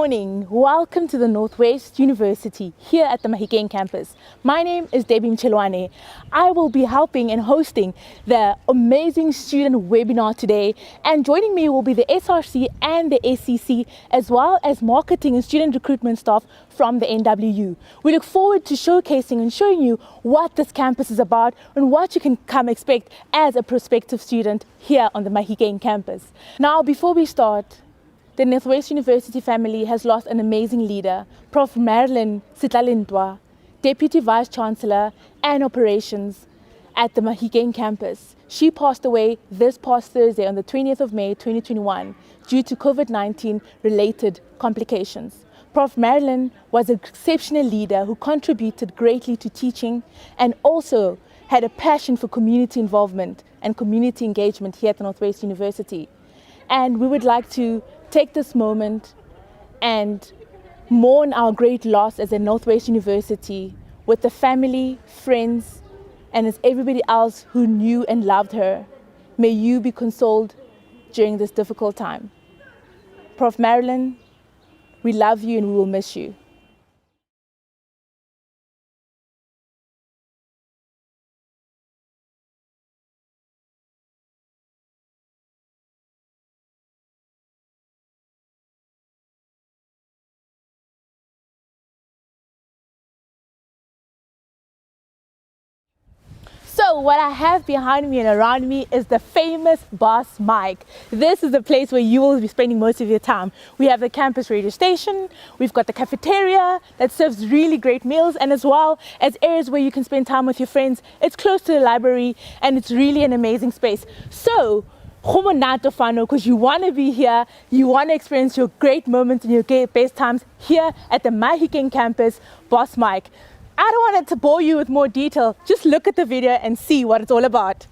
morning, welcome to the Northwest University here at the Mahikeng Campus. My name is Debbie Mchelwane. I will be helping and hosting the amazing student webinar today, and joining me will be the SRC and the SCC, as well as marketing and student recruitment staff from the NWU. We look forward to showcasing and showing you what this campus is about and what you can come expect as a prospective student here on the Mahikeng Campus. Now, before we start, the Northwest University family has lost an amazing leader, Prof. Marilyn Sitlalintwa, Deputy Vice Chancellor and Operations at the Mahikeng Campus. She passed away this past Thursday on the 20th of May 2021 due to COVID-19 related complications. Prof. Marilyn was an exceptional leader who contributed greatly to teaching and also had a passion for community involvement and community engagement here at the Northwest University. And we would like to take this moment and mourn our great loss as a Northwest University with the family, friends, and as everybody else who knew and loved her. May you be consoled during this difficult time. Prof. Marilyn, we love you and we will miss you. So what I have behind me and around me is the famous Boss Mike. This is the place where you will be spending most of your time. We have the campus radio station, we've got the cafeteria that serves really great meals, and as well as areas where you can spend time with your friends. It's close to the library and it's really an amazing space. So, because you want to be here, you want to experience your great moments and your best times here at the Mahikeng Campus, Boss Mike. I don't want it to bore you with more detail. Just look at the video and see what it's all about.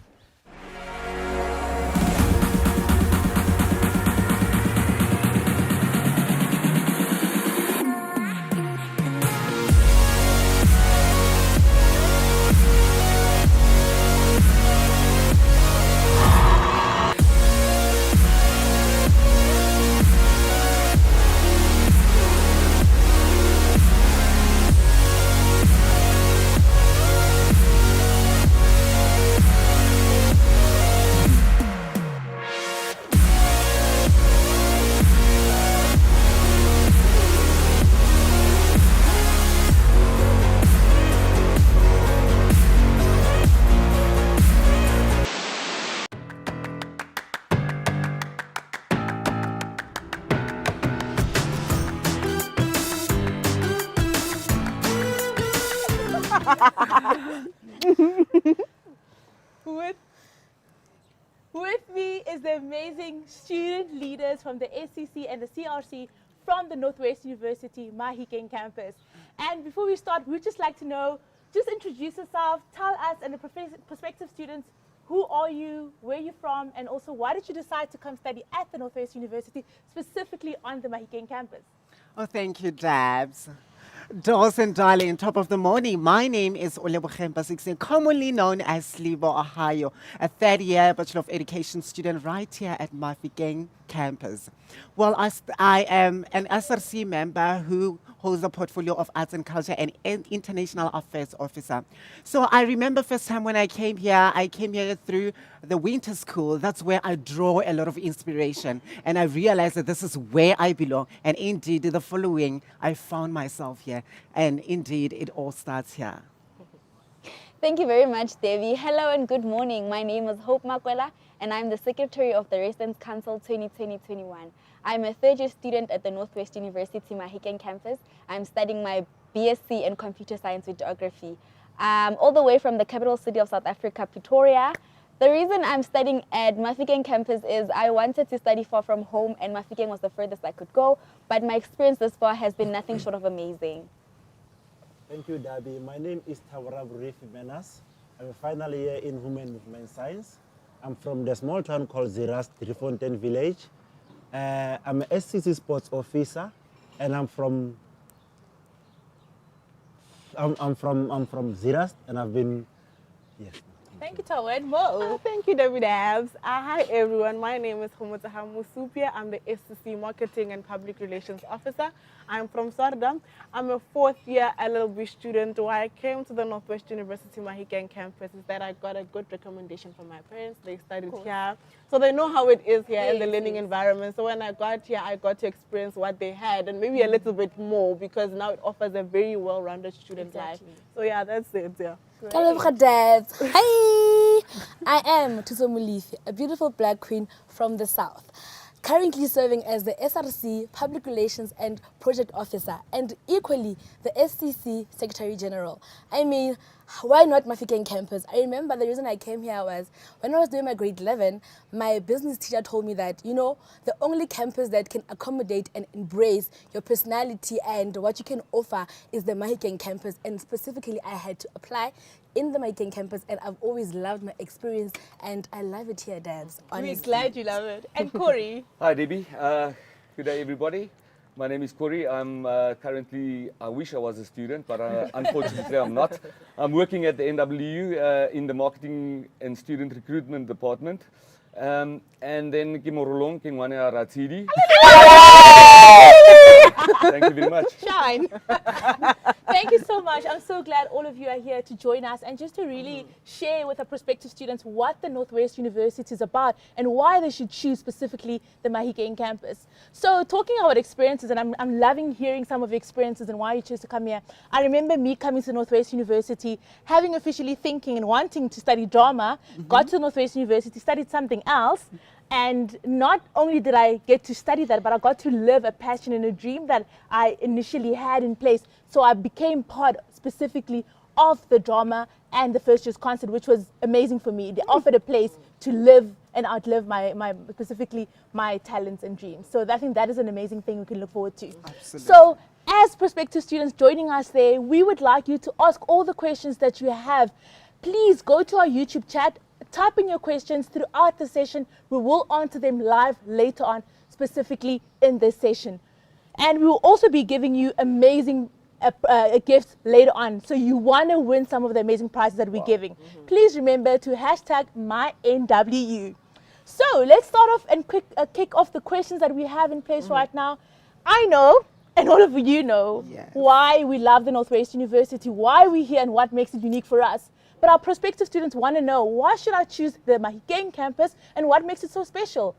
With me is the amazing student leaders from the SCC and the CRC from the Noordwes-Universiteit Mahikeng Campus. And before we start, we'd just like to know, just introduce yourself, tell us and the prospective students, who are you, where you're from, and also why did you decide to come study at the Noordwes-Universiteit, specifically on the Mahikeng Campus? Oh, thank you, Dabs. Dolls and darling, top of the morning. My name is Mahikeng Campus, commonly known as Slibo, Ohio, a third-year Bachelor of Education student right here at Mahikeng Campus. Well, I am an SRC member who holds a portfolio of arts and culture and international affairs officer. So I remember first time when I came here through the winter school. That's where I draw a lot of inspiration. And I realized that this is where I belong. And indeed, the following, I found myself here. And indeed, it all starts here. Thank you very much, Devi. Hello and good morning. My name is Hope Makwela, and I'm the Secretary of the Residence Council 2020-21. I'm a third-year student at the Noordwes-Universiteit Mahikeng Campus. I'm studying my BSc in Computer Science with Geography. All the way from the capital city of South Africa, Pretoria. The reason I'm studying at Mahikeng Campus is I wanted to study far from home, and Mahikeng was the furthest I could go, but my experience thus far has been nothing short of amazing. Thank you, Dabi. My name is Tawarab Rifi Menas. I'm a final year in Human Movement Science. I'm from the small town called Zirast, Driefontein village. I'm an SCC sports officer, and I'm from Zirast, and I've been, yes. Thank you, Tawed. Mo. Thank you, David Abs. Hi, everyone. My name is Khomotsaha Musupia. I'm the SCC Marketing and Public Relations Officer. I'm from Sardam. I'm a fourth-year LLB student. Why I came to the Noordwes-Universiteit Mahikeng Campus is that I got a good recommendation from my parents. They studied here, so they know how it is here in the learning environment. So when I got here, I got to experience what they had and maybe a little bit more, because now it offers a very well-rounded student life. So yeah, that's it. Yeah. Hello, Dad. Hi! I am Tuso Mulifi, a beautiful black queen from the south, currently serving as the SRC Public Relations and Project Officer, and equally the SCC Secretary General. I mean, why not Mahikeng Campus? I remember the reason I came here was when I was doing my grade 11, my business teacher told me that, you know, the only campus that can accommodate and embrace your personality and what you can offer is the Mahikeng Campus. And specifically, I had to apply in the Mahikeng Campus, and I've always loved my experience, and I love it here, Dads. We're glad you love it. And Corey. Hi, Debbie. Good day, everybody. My name is Corey. I'm currently, I wish I was a student, but unfortunately I'm not. I'm working at the NWU in the marketing and student recruitment department. And then Kimorolong Kingwania Ratsidi. Thank you very much. Shine. Thank you so much. I'm so glad all of you are here to join us and just to really share with our prospective students what the Northwest University is about and why they should choose specifically the Mahikeng campus. So talking about experiences, and I'm loving hearing some of your experiences and why you chose to come here. I remember me coming to Northwest University, having officially thinking and wanting to study drama, got to Northwest University, studied something else. And not only did I get to study that, but I got to live a passion and a dream that I initially had in place. So I became part specifically of the drama and the First Year's concert, which was amazing for me. They offered a place to live and outlive specifically my talents and dreams. So I think that is an amazing thing we can look forward to. Absolutely. So as prospective students joining us there, we would like you to ask all the questions that you have. Please go to our YouTube chat, type in your questions throughout the session. We will answer them live later on, specifically in this session. And we will also be giving you amazing gifts later on. So you want to win some of the amazing prizes that we're giving. Please remember to hashtag MyNWU. So let's start off and kick off the questions that we have in place right now. I know, and all of you know, why we love the Northwest University, why we're here and what makes it unique for us. But our prospective students want to know, why should I choose the Mahikeng campus and what makes it so special?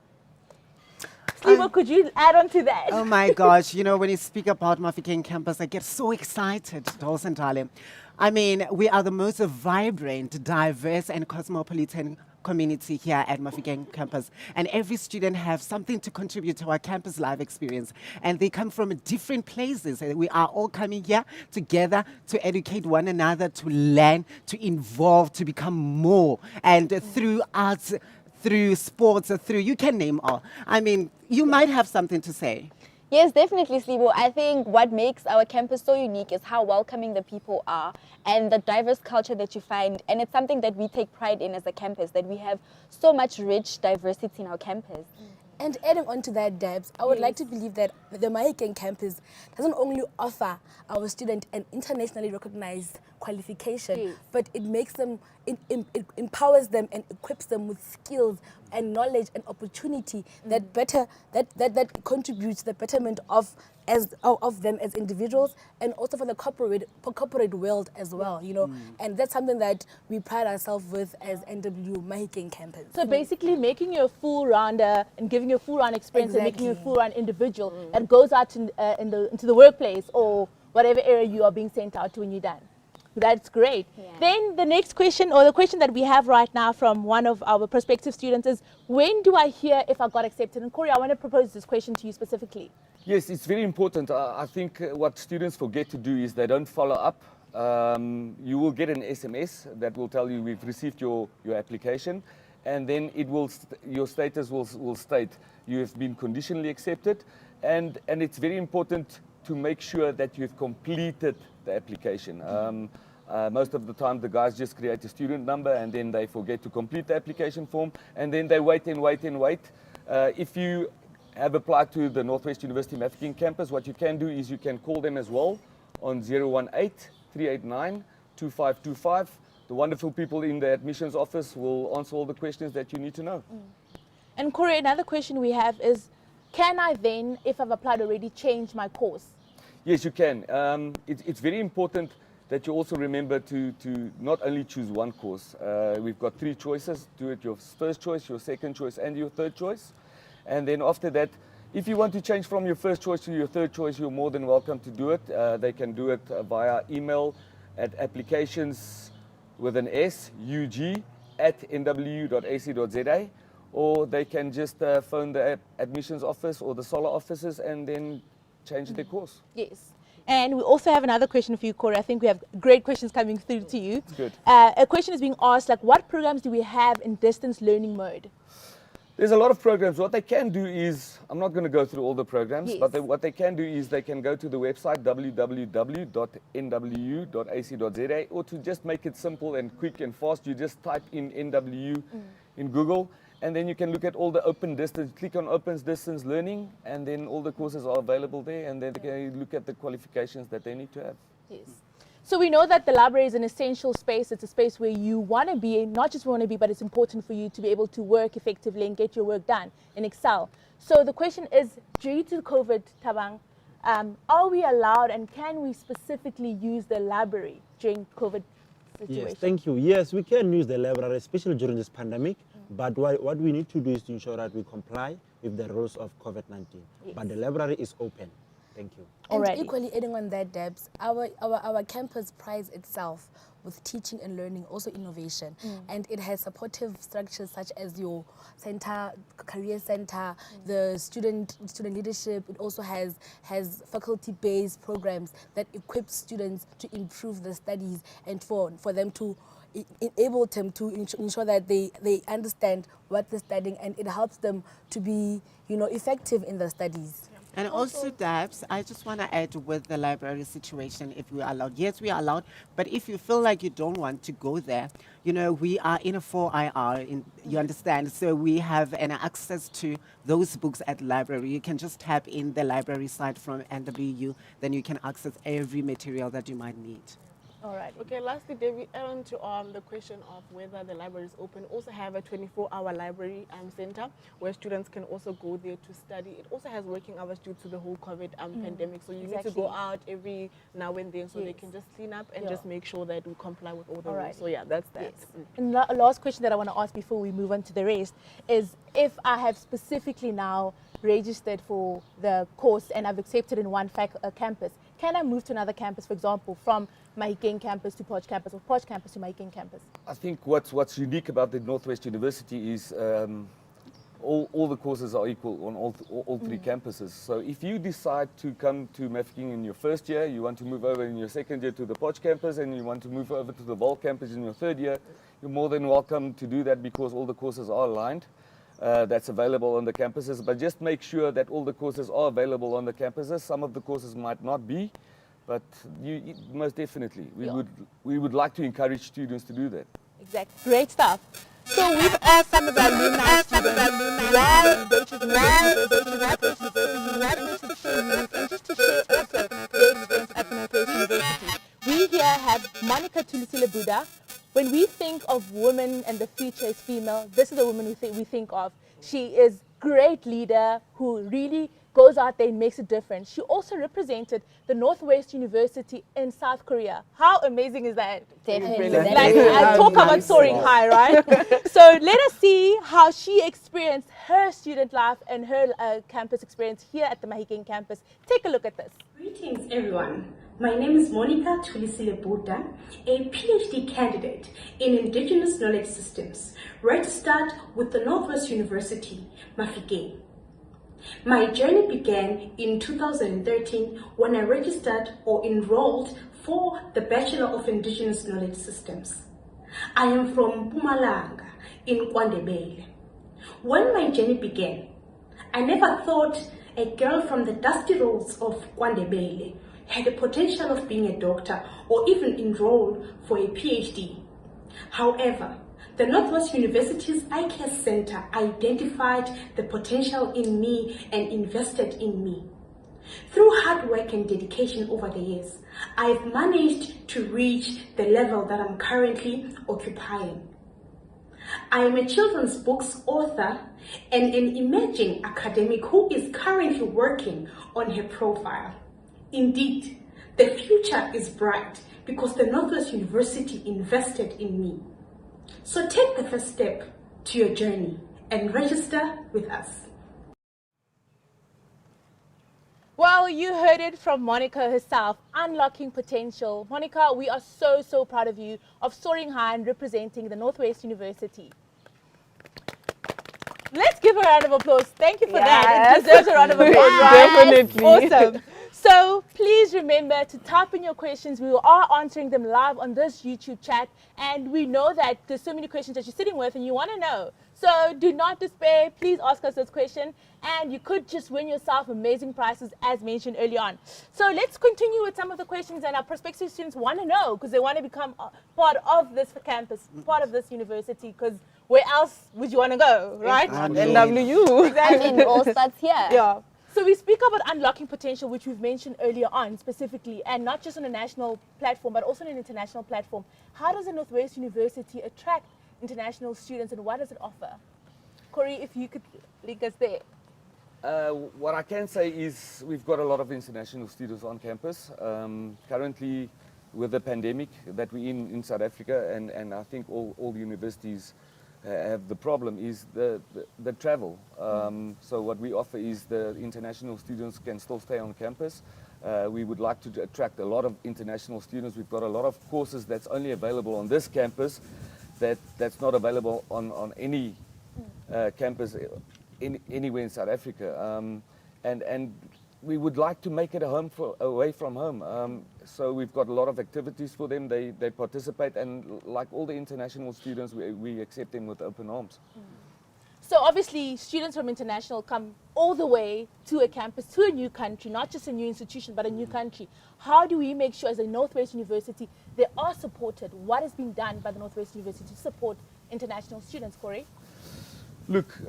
Slibo, could you add on to that? Oh my gosh, you know, when you speak about Mahikeng campus, I get so excited, Dolsentale. I mean, we are the most vibrant, diverse and cosmopolitan community here at Mahikeng campus, and every student has something to contribute to our campus life experience, and they come from different places, and we are all coming here together to educate one another, to learn, to involve, to become more, and through arts, through sports, through, you can name all. I mean, you might have something to say. Yes, definitely, Slibo. I think what makes our campus so unique is how welcoming the people are and the diverse culture that you find. And it's something that we take pride in as a campus, that we have so much rich diversity in our campus. And adding on to that, Debs, I would like to believe that the Mahikeng campus doesn't only offer our student an internationally recognized qualification, but it makes them, it empowers them and equips them with skills and knowledge and opportunity that contributes to the betterment of them as individuals and also for the corporate world as well, you know. And that's something that we pride ourselves with as NW Mahikeng campus. So basically making you a full rounder and giving you a full round experience and making you a full round individual that goes out into the workplace or whatever area you are being sent out to when you're done. That's great. Then the next question, or the question that we have right now from one of our prospective students is, when do I hear if I got accepted? And Corey, I want to propose this question to you specifically. Yes, it's very important. I think what students forget to do is they don't follow up. You will get an SMS that will tell you we've received your application, and then it will your status will state you have been conditionally accepted, and it's very important to make sure that you've completed the application. Most of the time the guys just create a student number and then they forget to complete the application form, and then they wait and wait and wait. If you have applied to the Northwest University Mahikeng campus, what you can do is you can call them as well on 018-389-2525. The wonderful people in the admissions office will answer all the questions that you need to know. And Corey, another question we have is, can I then, if I've applied already, change my course? Yes, you can. It's very important that you also remember to not only choose one course. We've got 3 choices. Do it your first choice, your second choice, and your third choice. And then after that, if you want to change from your first choice to your third choice, you're more than welcome to do it. They can do it via email at applications with an S, UG, @nwu.ac.za, or they can just phone the admissions office or the SOLA offices and then change their course. Yes. And we also have another question for you, Corey. I think we have great questions coming through to you. Good. A question is being asked, like, what programs do we have in distance learning mode? There's a lot of programs. What they can do is, I'm not going to go through all the programs, Yes. but what they can do is they can go to the website www.nwu.ac.za, or to just make it simple and quick and fast, you just type in NWU in Google, And then you can look at all the open distance, click on open distance learning, and then all the courses are available there, and then they can look at the qualifications that they need to have. Yes. So we know that the library is an essential space. It's a space where you want to be, not just want to be, but it's important for you to be able to work effectively and get your work done and excel. So the question is, due to COVID, Tabang, are we allowed and can we specifically use the library during COVID situation? Yes, thank you. Yes, we can use the library, especially during this pandemic. But what we need to do is to ensure that we comply with the rules of COVID-19. Yes. But the library is open. Thank you. And Alrighty. equally adding on that, Debs, our campus prides itself with teaching and learning, also innovation. And it has supportive structures such as your center, career center, the student leadership. It also has faculty-based programs that equip students to improve their studies and for them to enable them to ensure that they understand what they're studying, and it helps them to be, effective in their studies. And also, Dabs, I just want to add with the library situation, if we are allowed. Yes, we are allowed, but if you feel like you don't want to go there, we are in a 4IR, you understand? So we have an access to those books at the library. You can just tap in the library site from NWU, then you can access every material that you might need. All right. Okay, lastly, David, on to the question of whether the library is open. Also have a 24-hour library center where students can also go there to study. It also has working hours due to the whole COVID pandemic. So you need to go out every now and then so they can just clean up and just make sure that we comply with all the rules. So yeah, that's that. Yes. And last question that I want to ask before we move on to the rest is, if I have specifically now registered for the course and I've accepted in one campus, can I move to another campus, for example, from Mahikeng Campus to Potch Campus, or Potch Campus to Mahikeng Campus? I think what's unique about the Northwest University is all the courses are equal on all three campuses. So if you decide to come to Mahikeng in your first year, you want to move over in your second year to the Potch Campus, and you want to move over to the Vol Campus in your third year, you're more than welcome to do that because all the courses are aligned. That's available on the campuses, but just make sure that all the courses are available on the campuses. Some of the courses might not be, but most definitely we would like to encourage students to do that. Exactly. Great stuff. So we've asked some of the alumni students why they should move to and just to share also their experience at Northwest University. We here have Monica Tulisile Buddha. When we think of women and the future is female, this is the woman we think of. She is great leader who really goes out there and makes a difference. She also represented the Northwest University in South Korea. How amazing is that? Definitely. Like, I talk about soaring high, right? So let us see how she experienced her student life and her campus experience here at the Mahikeng campus. Take a look at this. Greetings, everyone. My name is Monica Tulisile Buddha, a PhD candidate in Indigenous Knowledge Systems, registered with the Northwest University, Mahikeng. My journey began in 2013 when I registered or enrolled for the Bachelor of Indigenous Knowledge Systems. I am from Mpumalanga in KwaNdebele. When my journey began, I never thought a girl from the dusty roads of KwaNdebele had the potential of being a doctor or even enrolled for a PhD. However, the Northwest University's iCare Center identified the potential in me and invested in me. Through hard work and dedication over the years, I've managed to reach the level that I'm currently occupying. I am a children's books author and an emerging academic who is currently working on her profile. Indeed, the future is bright because the Northwest University invested in me. So take the first step to your journey and register with us. Well, you heard it from Monica herself, unlocking potential. Monica, we are so proud of you, of soaring high and representing the Northwest University. Let's give her a round of applause. Thank you for that. It deserves a round of applause, right? Definitely. Awesome. So please remember to type in your questions. We are answering them live on this YouTube chat. And we know that there's so many questions that you're sitting with and you want to know. So do not despair. Please ask us those questions. And you could just win yourself amazing prizes as mentioned early on. So let's continue with some of the questions that our prospective students want to know because they want to become part of this campus, part of this university, because where else would you want to go, right? Exactly. NWU. I mean, it all starts here. Yeah. So we speak about unlocking potential, which we've mentioned earlier on specifically, and not just on a national platform, but also on an international platform. How does the Northwest University attract international students, and what does it offer? Corey, if you could link us there. What I can say is we've got a lot of international students on campus. Currently, with the pandemic that we're in South Africa, and I think all the universities have the problem, is the travel. So what we offer is the international students can still stay on campus. We would like to attract a lot of international students. We've got a lot of courses that's only available on this campus that's not available on any campus anywhere in South Africa. And we would like to make it a home away from home. So we've got a lot of activities for them. They participate, and like all the international students, we accept them with open arms. So obviously, students from international come all the way to a campus, to a new country, not just a new institution, but a new country. How do we make sure as a Northwest University they are supported? What is being done by the Northwest University to support international students, Corey? Look,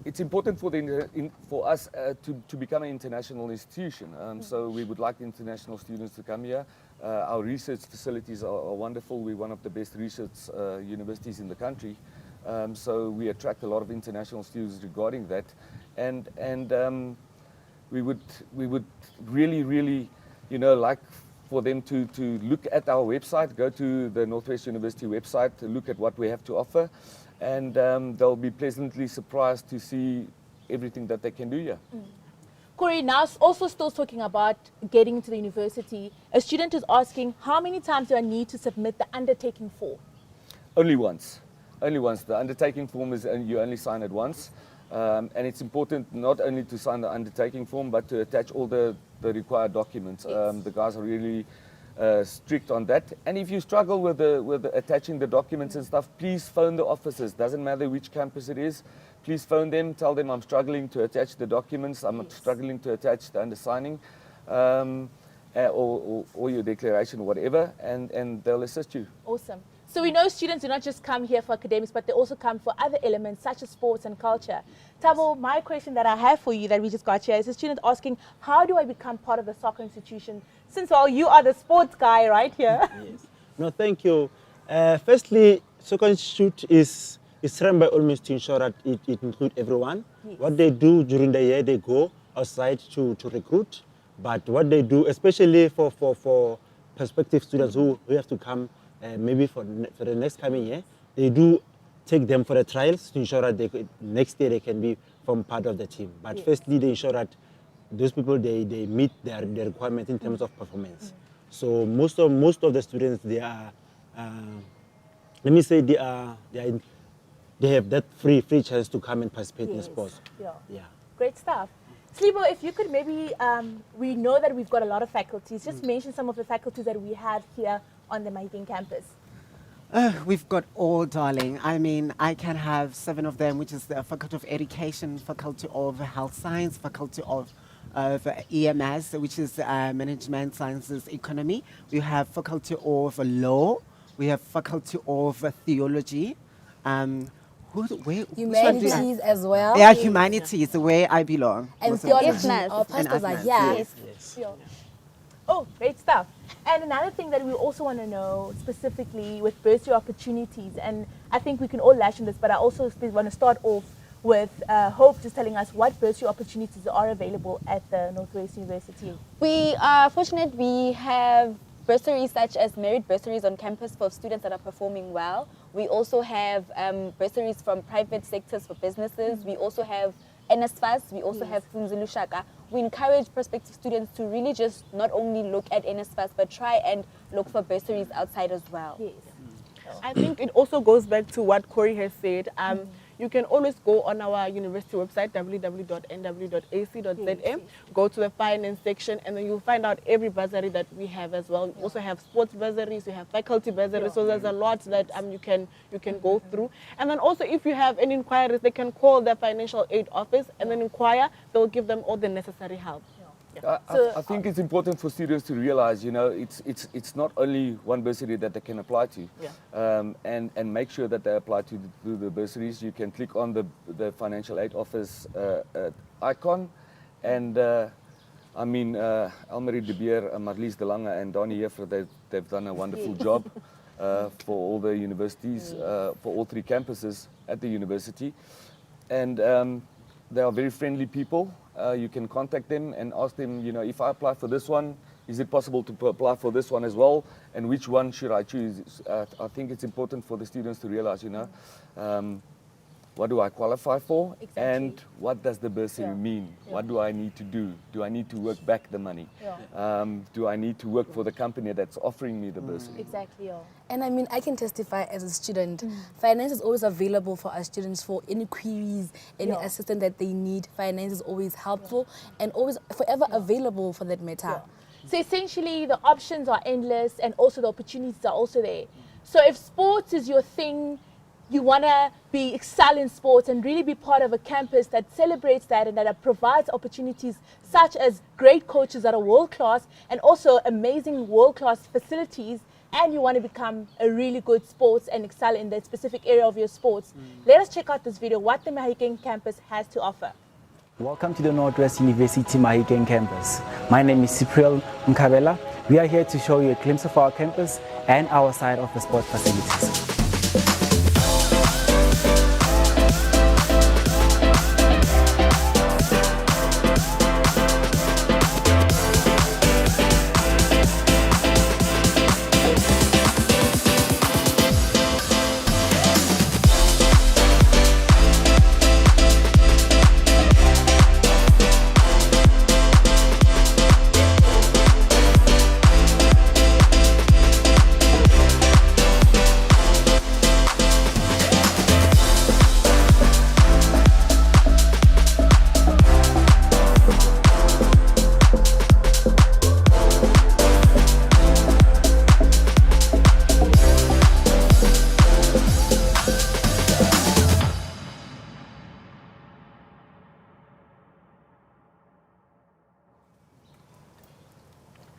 it's important for us to become an international institution. So we would like international students to come here. Our research facilities are wonderful. We're one of the best research universities in the country. So we attract a lot of international students regarding that. And we would really, like for them to look at our website, go to the Northwest University website, to look at what we have to offer. And they'll be pleasantly surprised to see everything that they can do here. Corey, now also still talking about getting into the university, a student is asking, how many times do I need to submit the undertaking form? Only once. Only once. The undertaking form is you only sign it once. And it's important not only to sign the undertaking form, but to attach all the required documents. Yes. The guys are really strict on that. And if you struggle with attaching the documents and stuff, please phone the officers. Doesn't matter which campus it is. Please phone them. Tell them I'm struggling to attach the documents. I'm struggling to attach the undersigning or your declaration or whatever, and they'll assist you. Awesome. So we know students do not just come here for academics, but they also come for other elements such as sports and culture. Tabo, my question that I have for you that we just got here is a student asking, how do I become part of the soccer institution? Since, well, you are the sports guy right here. Yes. No, thank you. Firstly, Soccer Institute is run by all means to ensure that it includes everyone. Yes. What they do during the year, they go outside to recruit. But what they do, especially for prospective students who have to come maybe for the next coming year, they do take them for the trials to ensure that next year they can be from part of the team. But firstly, they ensure that those people they meet their requirements in terms of performance. So most of the students, they are let me say they have that free chance to come and participate in sports. Yeah. Great stuff. Slibo, if you could maybe, we know that we've got a lot of faculties. Just mention some of the faculties that we have here on the Mahikeng campus. We've got all, darling. I mean, I can have 7 of them, which is the Faculty of Education, Faculty of Health Science, Faculty of EMS, which is Management Sciences Economy. We have Faculty of Law. We have Faculty of Theology. Humanities as well. Yeah, humanities, where I belong. And Most of them. theology. Our pastors are here. Yes. Oh, great stuff. And another thing that we also want to know specifically with bursary opportunities, and I think we can all lash on this, but I also want to start off with Hope just telling us what bursary opportunities are available at the Northwest University. We are fortunate we have bursaries such as merit bursaries on campus for students that are performing well. We also have bursaries from private sectors for businesses. We also have NSFAS. We also have Funzulu Shaka. We encourage prospective students to really just not only look at NSFAS, but try and look for bursaries outside as well. Yes. I think it also goes back to what Corey has said. You can always go on our university website, www.nwu.ac.za, go to the finance section, and then you'll find out every bursary that we have as well. We also have sports bursaries, we have faculty bursaries, so there's a lot that you can go through. And then also, if you have any inquiries, they can call the financial aid office and then inquire. They'll give them all the necessary help. I think it's important for students to realize, it's not only one bursary that they can apply to, and make sure that they apply to the bursaries. You can click on the financial aid office icon, and Elmarie de Beer, Marlies de Lange, and Donnie Jeffer, they've done a wonderful job for all the universities, for all 3 campuses at the university, and they are very friendly people. You can contact them and ask them, if I apply for this one, is it possible to apply for this one as well? And which one should I choose? I think it's important for the students to realize, what do I qualify for? Exactly. And what does the bursary mean? What do I need to do? Do I need to work back the money? Do I need to work for the company that's offering me the bursary? Exactly. And I can testify as a student, finance is always available for our students for any queries, any assistance that they need. Finance is always helpful and always forever available for that matter. So essentially the options are endless and also the opportunities are also there. So if sports is your thing, you want to excel in sports and really be part of a campus that celebrates that and that provides opportunities such as great coaches that are world-class and also amazing world-class facilities, and you want to become a really good sports and excel in that specific area of your sports, let us check out this video, what the Mahikeng campus has to offer. Welcome to the Noordwes-Universiteit Mahikeng Campus. My name is Cypriel Mkabela. We are here to show you a glimpse of our campus and our side of the sports facilities.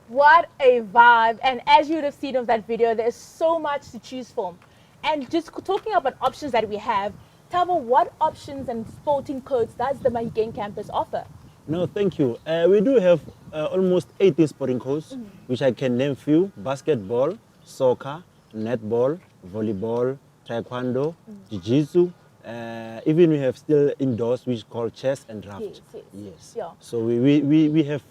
What a vibe. And as you would have seen of that video, there's so much to choose from. And just talking about options that we have, Tabo, what options and sporting codes does the Mahikeng campus offer? No, thank you. We do have almost 80 sporting codes, which I can name few: basketball, soccer, netball, volleyball, taekwondo, jiu-jitsu. Even we have still indoors, which is called chess and draft. Yes. Yeah. So we have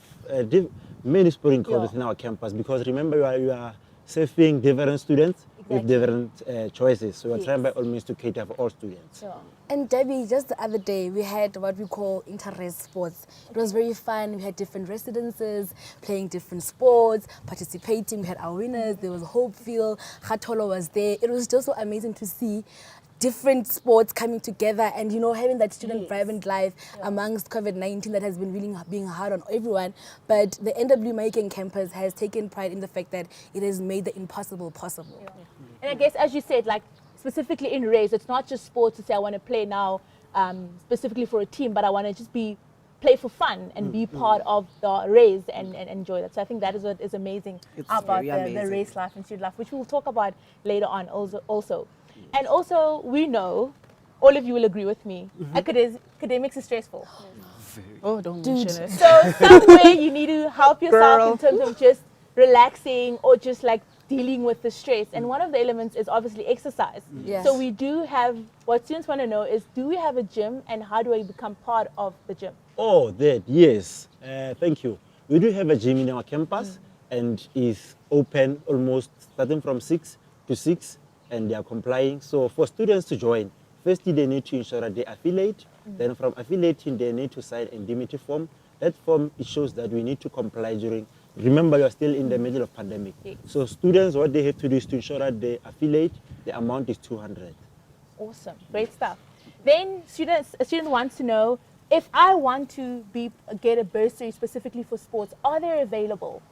many sporting codes within our campus, because remember you are serving different students with different choices. So we are trying by all means to cater for all students. Yeah. And Debbie, just the other day, we had what we call interest sports. It was very fun. We had different residences, playing different sports, participating. We had our winners. There was Hopefield, Khatolo was there. It was just so amazing to see different sports coming together and, having that student vibrant life amongst COVID-19 that has been really being hard on everyone. But the NW Mahikeng campus has taken pride in the fact that it has made the impossible possible. Yeah. And I guess, as you said, like specifically in race, it's not just sports to say I want to play now specifically for a team, but I want to just play for fun and be part of the race and enjoy that. So I think that is what is amazing about the race life and student life, which we'll talk about later on also. And also, we know, all of you will agree with me, academics is stressful. Oh, don't mention it. So somewhere you need to help yourself in terms of just relaxing or just like dealing with the stress. And one of the elements is obviously exercise. Yes. So we do have, what students want to know is, do we have a gym and how do I become part of the gym? Oh, that, yes. Thank you. We do have a gym in our campus and is open almost starting from 6 to 6. And they are complying. So for students to join, firstly they need to ensure that they affiliate. Then from affiliating, they need to sign an indemnity form. That form, it shows that we need to comply during, remember you're still in the middle of pandemic. Yes. So students, what they have to do is to ensure that they affiliate. The amount is 200. Awesome, great stuff. Then a student wants to know, if I want to get a bursary specifically for sports, are they available?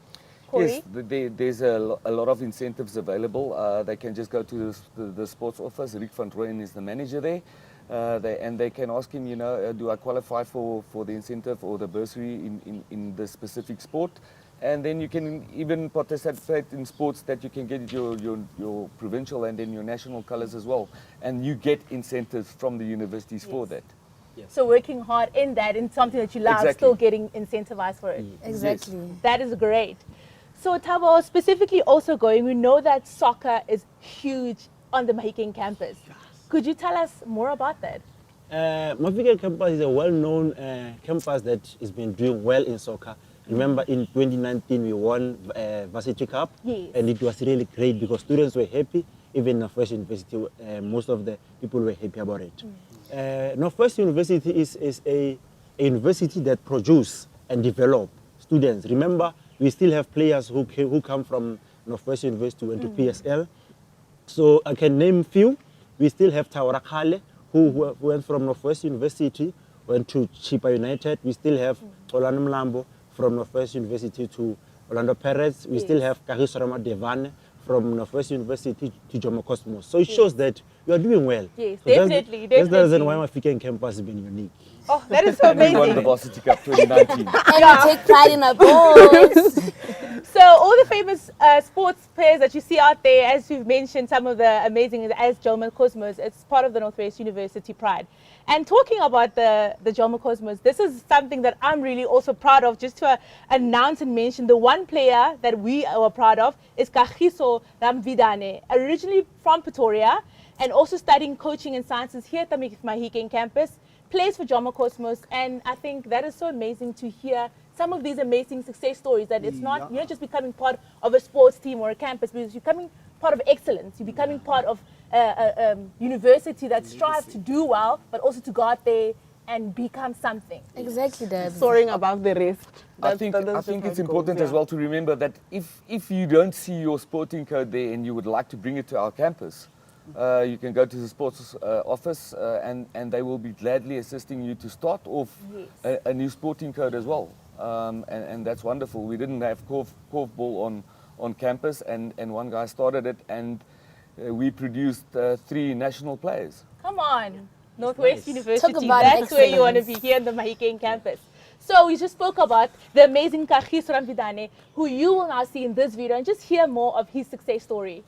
Yes, there's a lot of incentives available. They can just go to the sports office. Rick van Rooyen is the manager there. They can ask him, do I qualify for the incentive or the bursary in the specific sport? And then you can even participate in sports that you can get your provincial and then your national colors as well. And you get incentives from the universities for that. So working hard in that, in something that you love, Exactly. still getting incentivized for it. Exactly. That is great. So Thabo, specifically also going, we know that soccer is huge on the Mahikeng campus. Could you tell us more about that? Mahikeng Campus is a well-known campus that has been doing well in soccer. Remember, in 2019 we won Varsity Cup, Yes. and it was really great because students were happy. Even Northwest University, most of the people were happy about it. Northwest University is a university that produce and develop students. Remember, we still have players who come from Northwest University went to PSL. So I can name few. We still have Tawara Kale, who went from Northwest University, went to Chipa United. We still have Orlando Mlambo from Northwest University to Orlando Pirates. We still have Kagisarama Devane from Northwest University to Jomo Cosmos. So it shows that we are doing well. Yes, So definitely. That's the reason why Mahikeng Campus has been unique. Oh, that is so And we won the amazing. Varsity Cup 2019. And we take pride in our goals. So all the famous sports players that you see out there, as you've mentioned, some of the amazing, as Jomo Cosmos, it's part of the Northwest University pride. And talking about the Jomo Cosmos, this is something that I'm really also proud of, just to announce and mention the one player that we are proud of is Kagiso Ramvidane, originally from Pretoria and also studying coaching and sciences here at the Mahikeng campus, plays for Jomo Cosmos, and I think that is so amazing to hear some of these amazing success stories, that it's not, you're not just becoming part of a sports team or a campus, but you're becoming part of excellence. You're becoming part of a university that strives to do well, but also to go out there and become something. Exactly, Dad. Soaring above the rest. I think it's important as well to remember that if you don't see your sporting code there and you would like to bring it to our campus, you can go to the sports office and they will be gladly assisting you to start off a new sporting code as well. And that's wonderful. We didn't have korfball on campus, and one guy started it, and we produced 3 national players. Come on, Northwest University, Talk about that's where you want to excellence. be, here in the Mahikeng campus. So we just spoke about the amazing Kagiso Ramvidane, who you will now see in this video, and just hear more of his success story.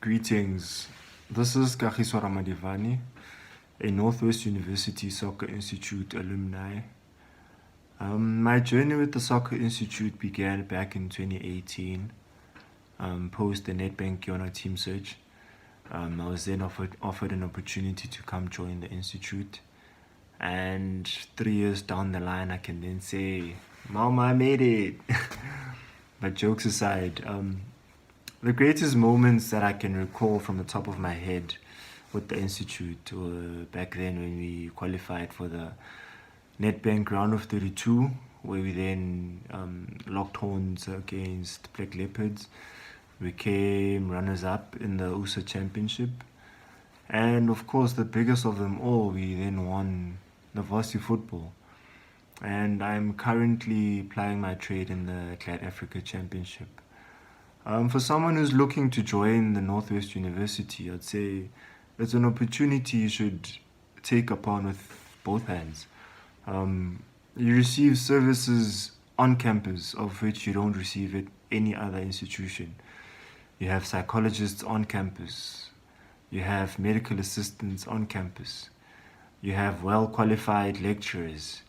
Greetings. This is Kagiso Ramadivani, a Northwest University Soccer Institute alumni. My journey with the Soccer Institute began back in 2018, post the Nedbank Kiona team search. I was then offered an opportunity to come join the Institute. And 3 years down the line, I can then say, Mama, I made it. But jokes aside, the greatest moments that I can recall from the top of my head with the Institute were back then when we qualified for the Nedbank round of 32, where we then locked horns against Black Leopards. We came runners-up in the USA Championship. And of course, the biggest of them all, we then won the varsity football. And I'm currently plying my trade in the Glad Africa Championship. For someone who's looking to join the Northwest University, I'd say it's an opportunity you should take upon with both hands. You receive services on campus of which you don't receive at any other institution. You have psychologists on campus. You have medical assistants on campus. You have well-qualified lecturers.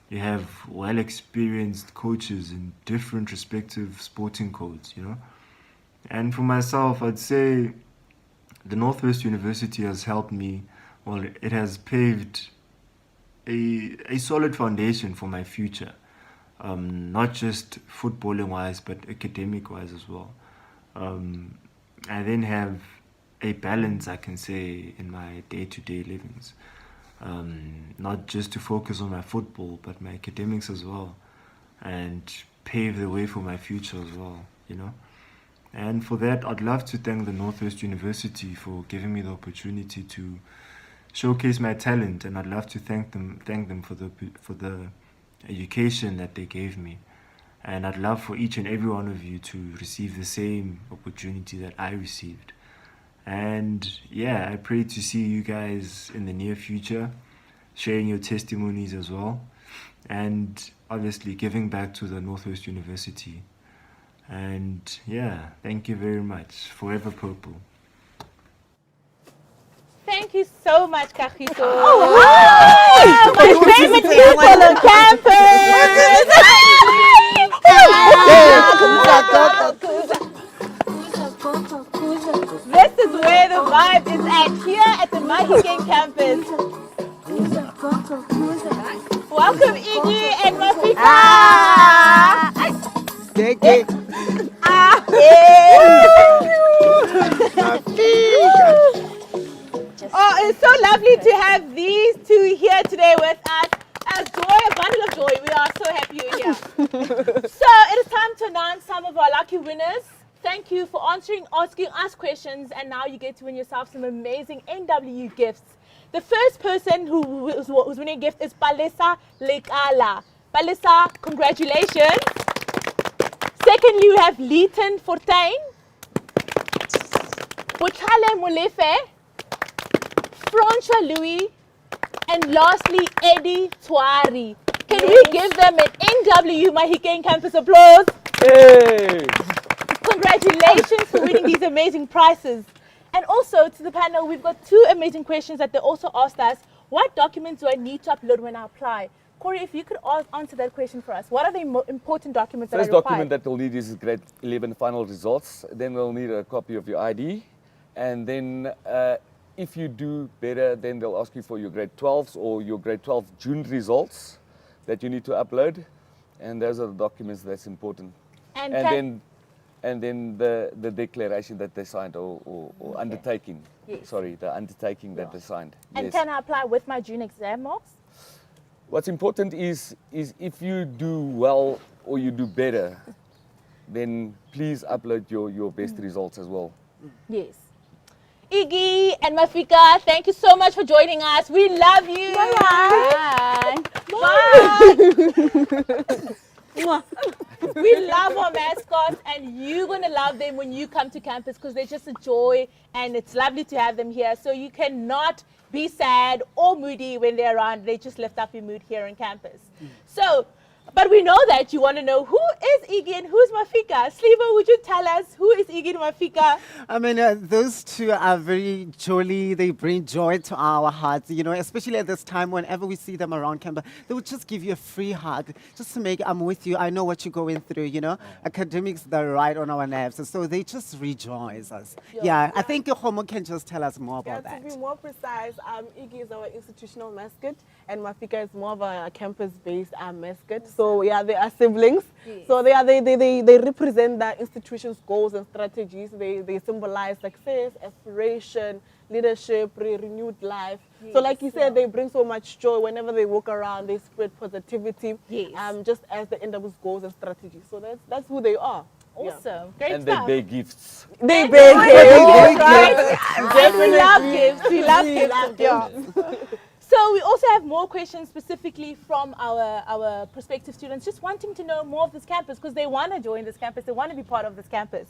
You have well-experienced coaches in different respective sporting codes, And for myself, I'd say the Northwest University has helped me, well, it has paved a solid foundation for my future, not just footballing-wise, but academic-wise as well. I then have a balance, I can say, in my day-to-day livings, not just to focus on my football, but my academics as well, and pave the way for my future as well, And for that, I'd love to thank the Northwest University for giving me the opportunity to showcase my talent, and I'd love to thank them for the education that they gave me. And I'd love for each and every one of you to receive the same opportunity that I received. And yeah, I pray to see you guys in the near future, sharing your testimonies as well, and obviously giving back to the Northwest University. And yeah, thank you very much. Forever Purple. Thank you so much, Kagiso. Oh, my favorite people on campus. This is where the vibe is at, here at the Mahikeng Campus. Welcome, Iggy and Mafika. Oh, it's so lovely to have these two here today with us. As joy, a bundle of joy. We are so happy you're here. So it is time to announce some of our lucky winners. Thank you for asking us questions, and now you get to win yourself some amazing NW gifts. The first person who's winning a gift is Palesa Lekala. Palesa, congratulations. Secondly, we have Leighton Fortuin, Butchale Molefe, Francois Louis, and lastly, Eddie Twari. Can we give them an NW Mahikeng Campus applause? Hey! Congratulations for winning these amazing prizes. And also to the panel, we've got two amazing questions that they also asked us. What documents do I need to upload when I apply? Corey, if you could answer that question for us. What are the important documents that are required? First document that they'll need is grade 11 final results. Then they'll need a copy of your ID. And then if you do better, then they'll ask you for your grade 12s or your grade 12 June results that you need to upload. And those are the documents that's important. And then the declaration that they signed or okay. Undertaking. Yes. Sorry, the undertaking that they signed. And yes. Can I apply with my June exam marks? What's important is if you do well or you do better, then please upload your best results as well. Yes. Iggy and Mafika, thank you so much for joining us. We love you. Bye. Bye. We love our mascots, and you're going to love them when you come to campus because they're just a joy, and it's lovely to have them here. So you cannot be sad or moody when they're around. They just lift up your mood here on campus. So, but we know that you want to know who is Iggy and who's Mafika. Slivo, would you tell us who is Iggy and Mafika? I mean, those two are very jolly. They bring joy to our hearts, you know, especially at this time whenever we see them around campus. They would just give you a free hug just to make, I'm with you. I know what you're going through, you know. Academics, they're right on our nerves. And so they just rejoice us. Yeah, I think Homo can just tell us more about that. To be more precise, Iggy is our institutional mascot, and Mafika is more of a campus-based mascot. So yeah, they are siblings. Yes. So they represent the institution's goals and strategies. They symbolize success, aspiration, leadership, renewed life. Yes. So like you said, they bring so much joy whenever they walk around. They spread positivity. Yes. Just as the NW's goals and strategies. So that's who they are. Awesome. Yeah. Great and stuff. they beg gifts. They beg gifts, right? And we love gifts. We love gifts. Yeah. So we also have more questions specifically from our prospective students just wanting to know more of this campus because they want to join this campus, they want to be part of this campus.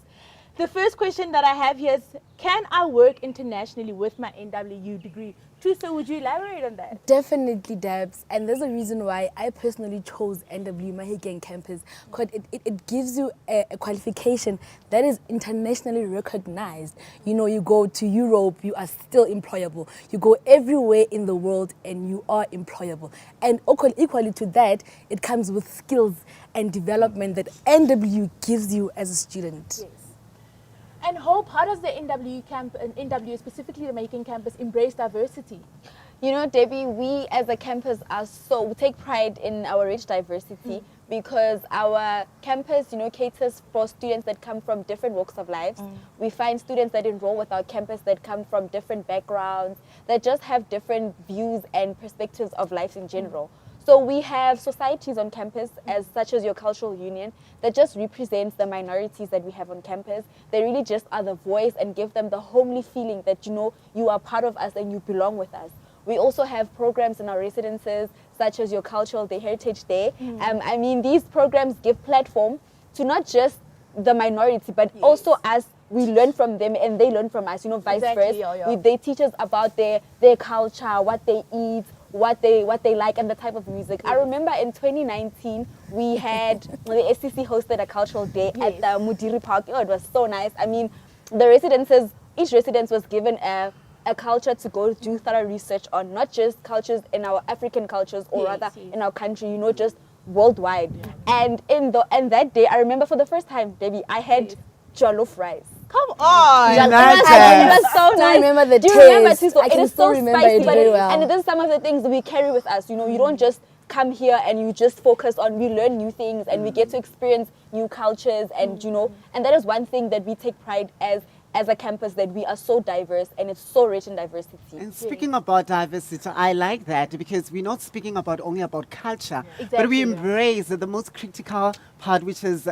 The first question that I have here is, can I work internationally with my NWU degree? Tusa, would you elaborate on that? Definitely, Dabs. And there's a reason why I personally chose NW Mahikeng Campus, because it gives you a qualification that is internationally recognized. You know, you go to Europe, you are still employable. You go everywhere in the world and you are employable. And equally to that, it comes with skills and development that NW gives you as a student. Yes. And Hope, how does the NW, specifically the Mahikeng Campus, embrace diversity? You know, Debbie, we as a campus we take pride in our rich diversity because our campus, you know, caters for students that come from different walks of life. We find students that enroll with our campus that come from different backgrounds, that just have different views and perspectives of life in general. So we have societies on campus, such as your cultural union, that just represents the minorities that we have on campus. They really just are the voice and give them the homely feeling that, you know, you are part of us and you belong with us. We also have programs in our residences, such as your Cultural Day, Heritage Day. I mean, these programs give platform to not just the minority, but also us we learn from them and they learn from us, you know, vice versa. Yeah. They teach us about their culture, what they eat, what they like, and the type of music. I remember in 2019 we had the SCC hosted a cultural day at the Mudiri Park. Oh, it was so nice. I mean, each residence was given a culture to go do thorough research on, not just cultures in our African cultures or rather in our country, you know, just worldwide. And that day, I remember for the first time, baby, I had jollof rice. Come on! It was so nice. Remember the Do you remember, taste? Tiso? I can It is still so remember spicy, it very well. and it is some of the things that we carry with us. You know, you don't just come here and you just focus on, we learn new things and we get to experience new cultures, and you know, and that is one thing that we take pride as a campus, that we are so diverse and it's so rich in diversity. And speaking about diversity, I like that because we're not speaking only about culture, but we embrace the most critical part, which is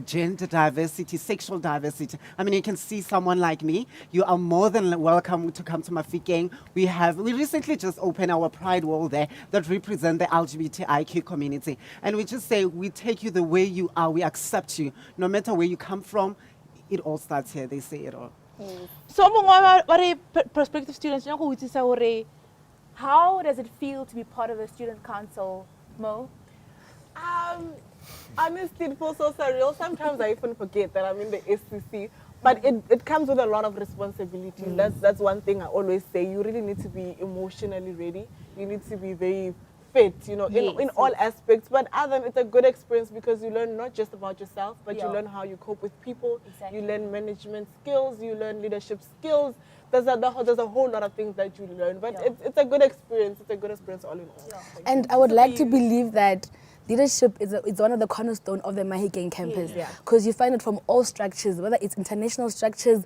gender diversity, sexual diversity. I mean, you can see someone like me. You are more than welcome to come to Mahikeng. We recently just opened our Pride Wall there that represent the LGBTIQ community, and we just say we take you the way you are. We accept you, no matter where you come from. It all starts here. They say it all. So, mga prospective students, how does it feel to be part of the student council, Mo? Honestly, it feels so surreal. Sometimes I even forget that I'm in the SCC. But it comes with a lot of responsibility. That's one thing I always say. You really need to be emotionally ready. You need to be very fit, you know, in all aspects. But other than it's a good experience because you learn not just about yourself, but you learn how you cope with people. You learn management skills. You learn leadership skills. There's a whole lot of things that you learn. But it's a good experience. It's a good experience all in all. And I would like to believe that leadership is one of the cornerstones of the Mahikeng campus, because you find it from all structures, whether it's international structures,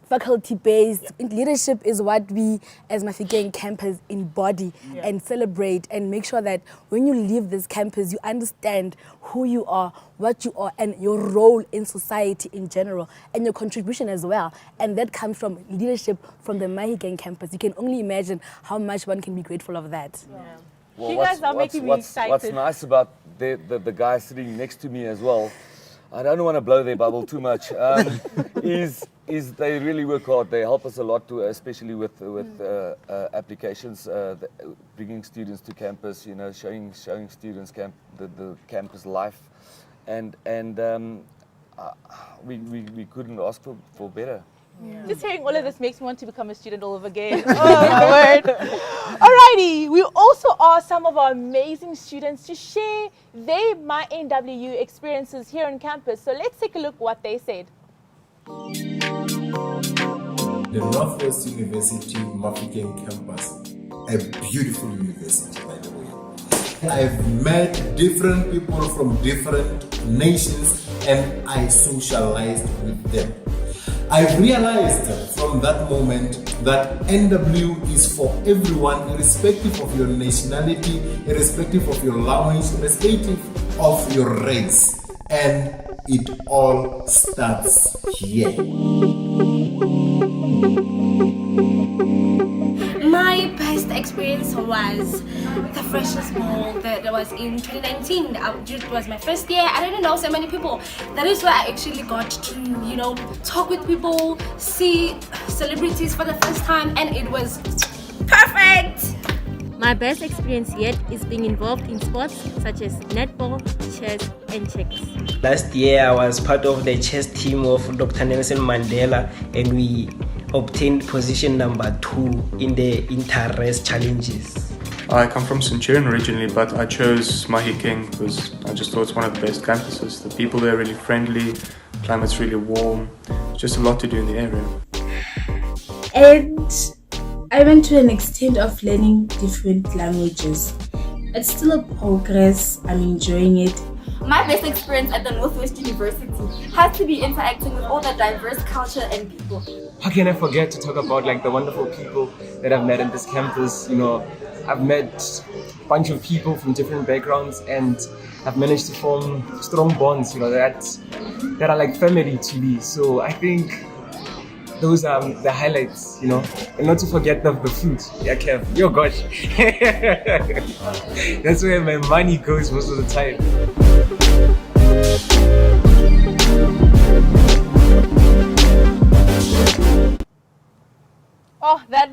faculty-based. Leadership is what we as Mahikeng campus embody and celebrate and make sure that when you leave this campus, you understand who you are, what you are, and your role in society in general, and your contribution as well. And that comes from leadership from the Mahikeng campus. You can only imagine how much one can be grateful of that. Well, You guys are making me excited. What's nice about the guy sitting next to me as well, I don't want to blow their bubble too much, is they really work hard. They help us a lot, especially with applications, bringing students to campus, you know, showing students the campus life, and we couldn't ask for better. Just hearing all of this makes me want to become a student all over again. Oh my word. Alrighty, we also asked some of our amazing students to share their My NWU experiences here on campus. So let's take a look what they said. The Northwest-University Mahikeng Campus, a beautiful university, by the way. I've met different people from different nations and I socialized with them. I've realized from that moment that NW is for everyone, irrespective of your nationality, irrespective of your language, irrespective of your race. And it all starts here. My best experience was the freshers ball that was in 2019. It was my first year. I didn't know so many people. That is where I actually got to, you know, talk with people, see celebrities for the first time, and it was perfect. My best experience yet is being involved in sports such as netball, chess, and checks. Last year I was part of the chess team of Dr. Nelson Mandela, and we obtained position number 2 in the inter-race challenges. I come from Centurion originally, but I chose Mahikeng because I just thought it's one of the best campuses. The people there are really friendly, climate's really warm, just a lot to do in the area. And I went to an extent of learning different languages. It's still a progress, I'm enjoying it. My best experience at the Northwest University has to be interacting with all the diverse culture and people. How can I forget to talk about like the wonderful people that I've met in this campus? You know, I've met a bunch of people from different backgrounds and I've managed to form strong bonds, you know, that are like family to me. So I think those are the highlights, you know, and not to forget the food. Yeah, Kev, oh gosh. That's where my money goes most of the time.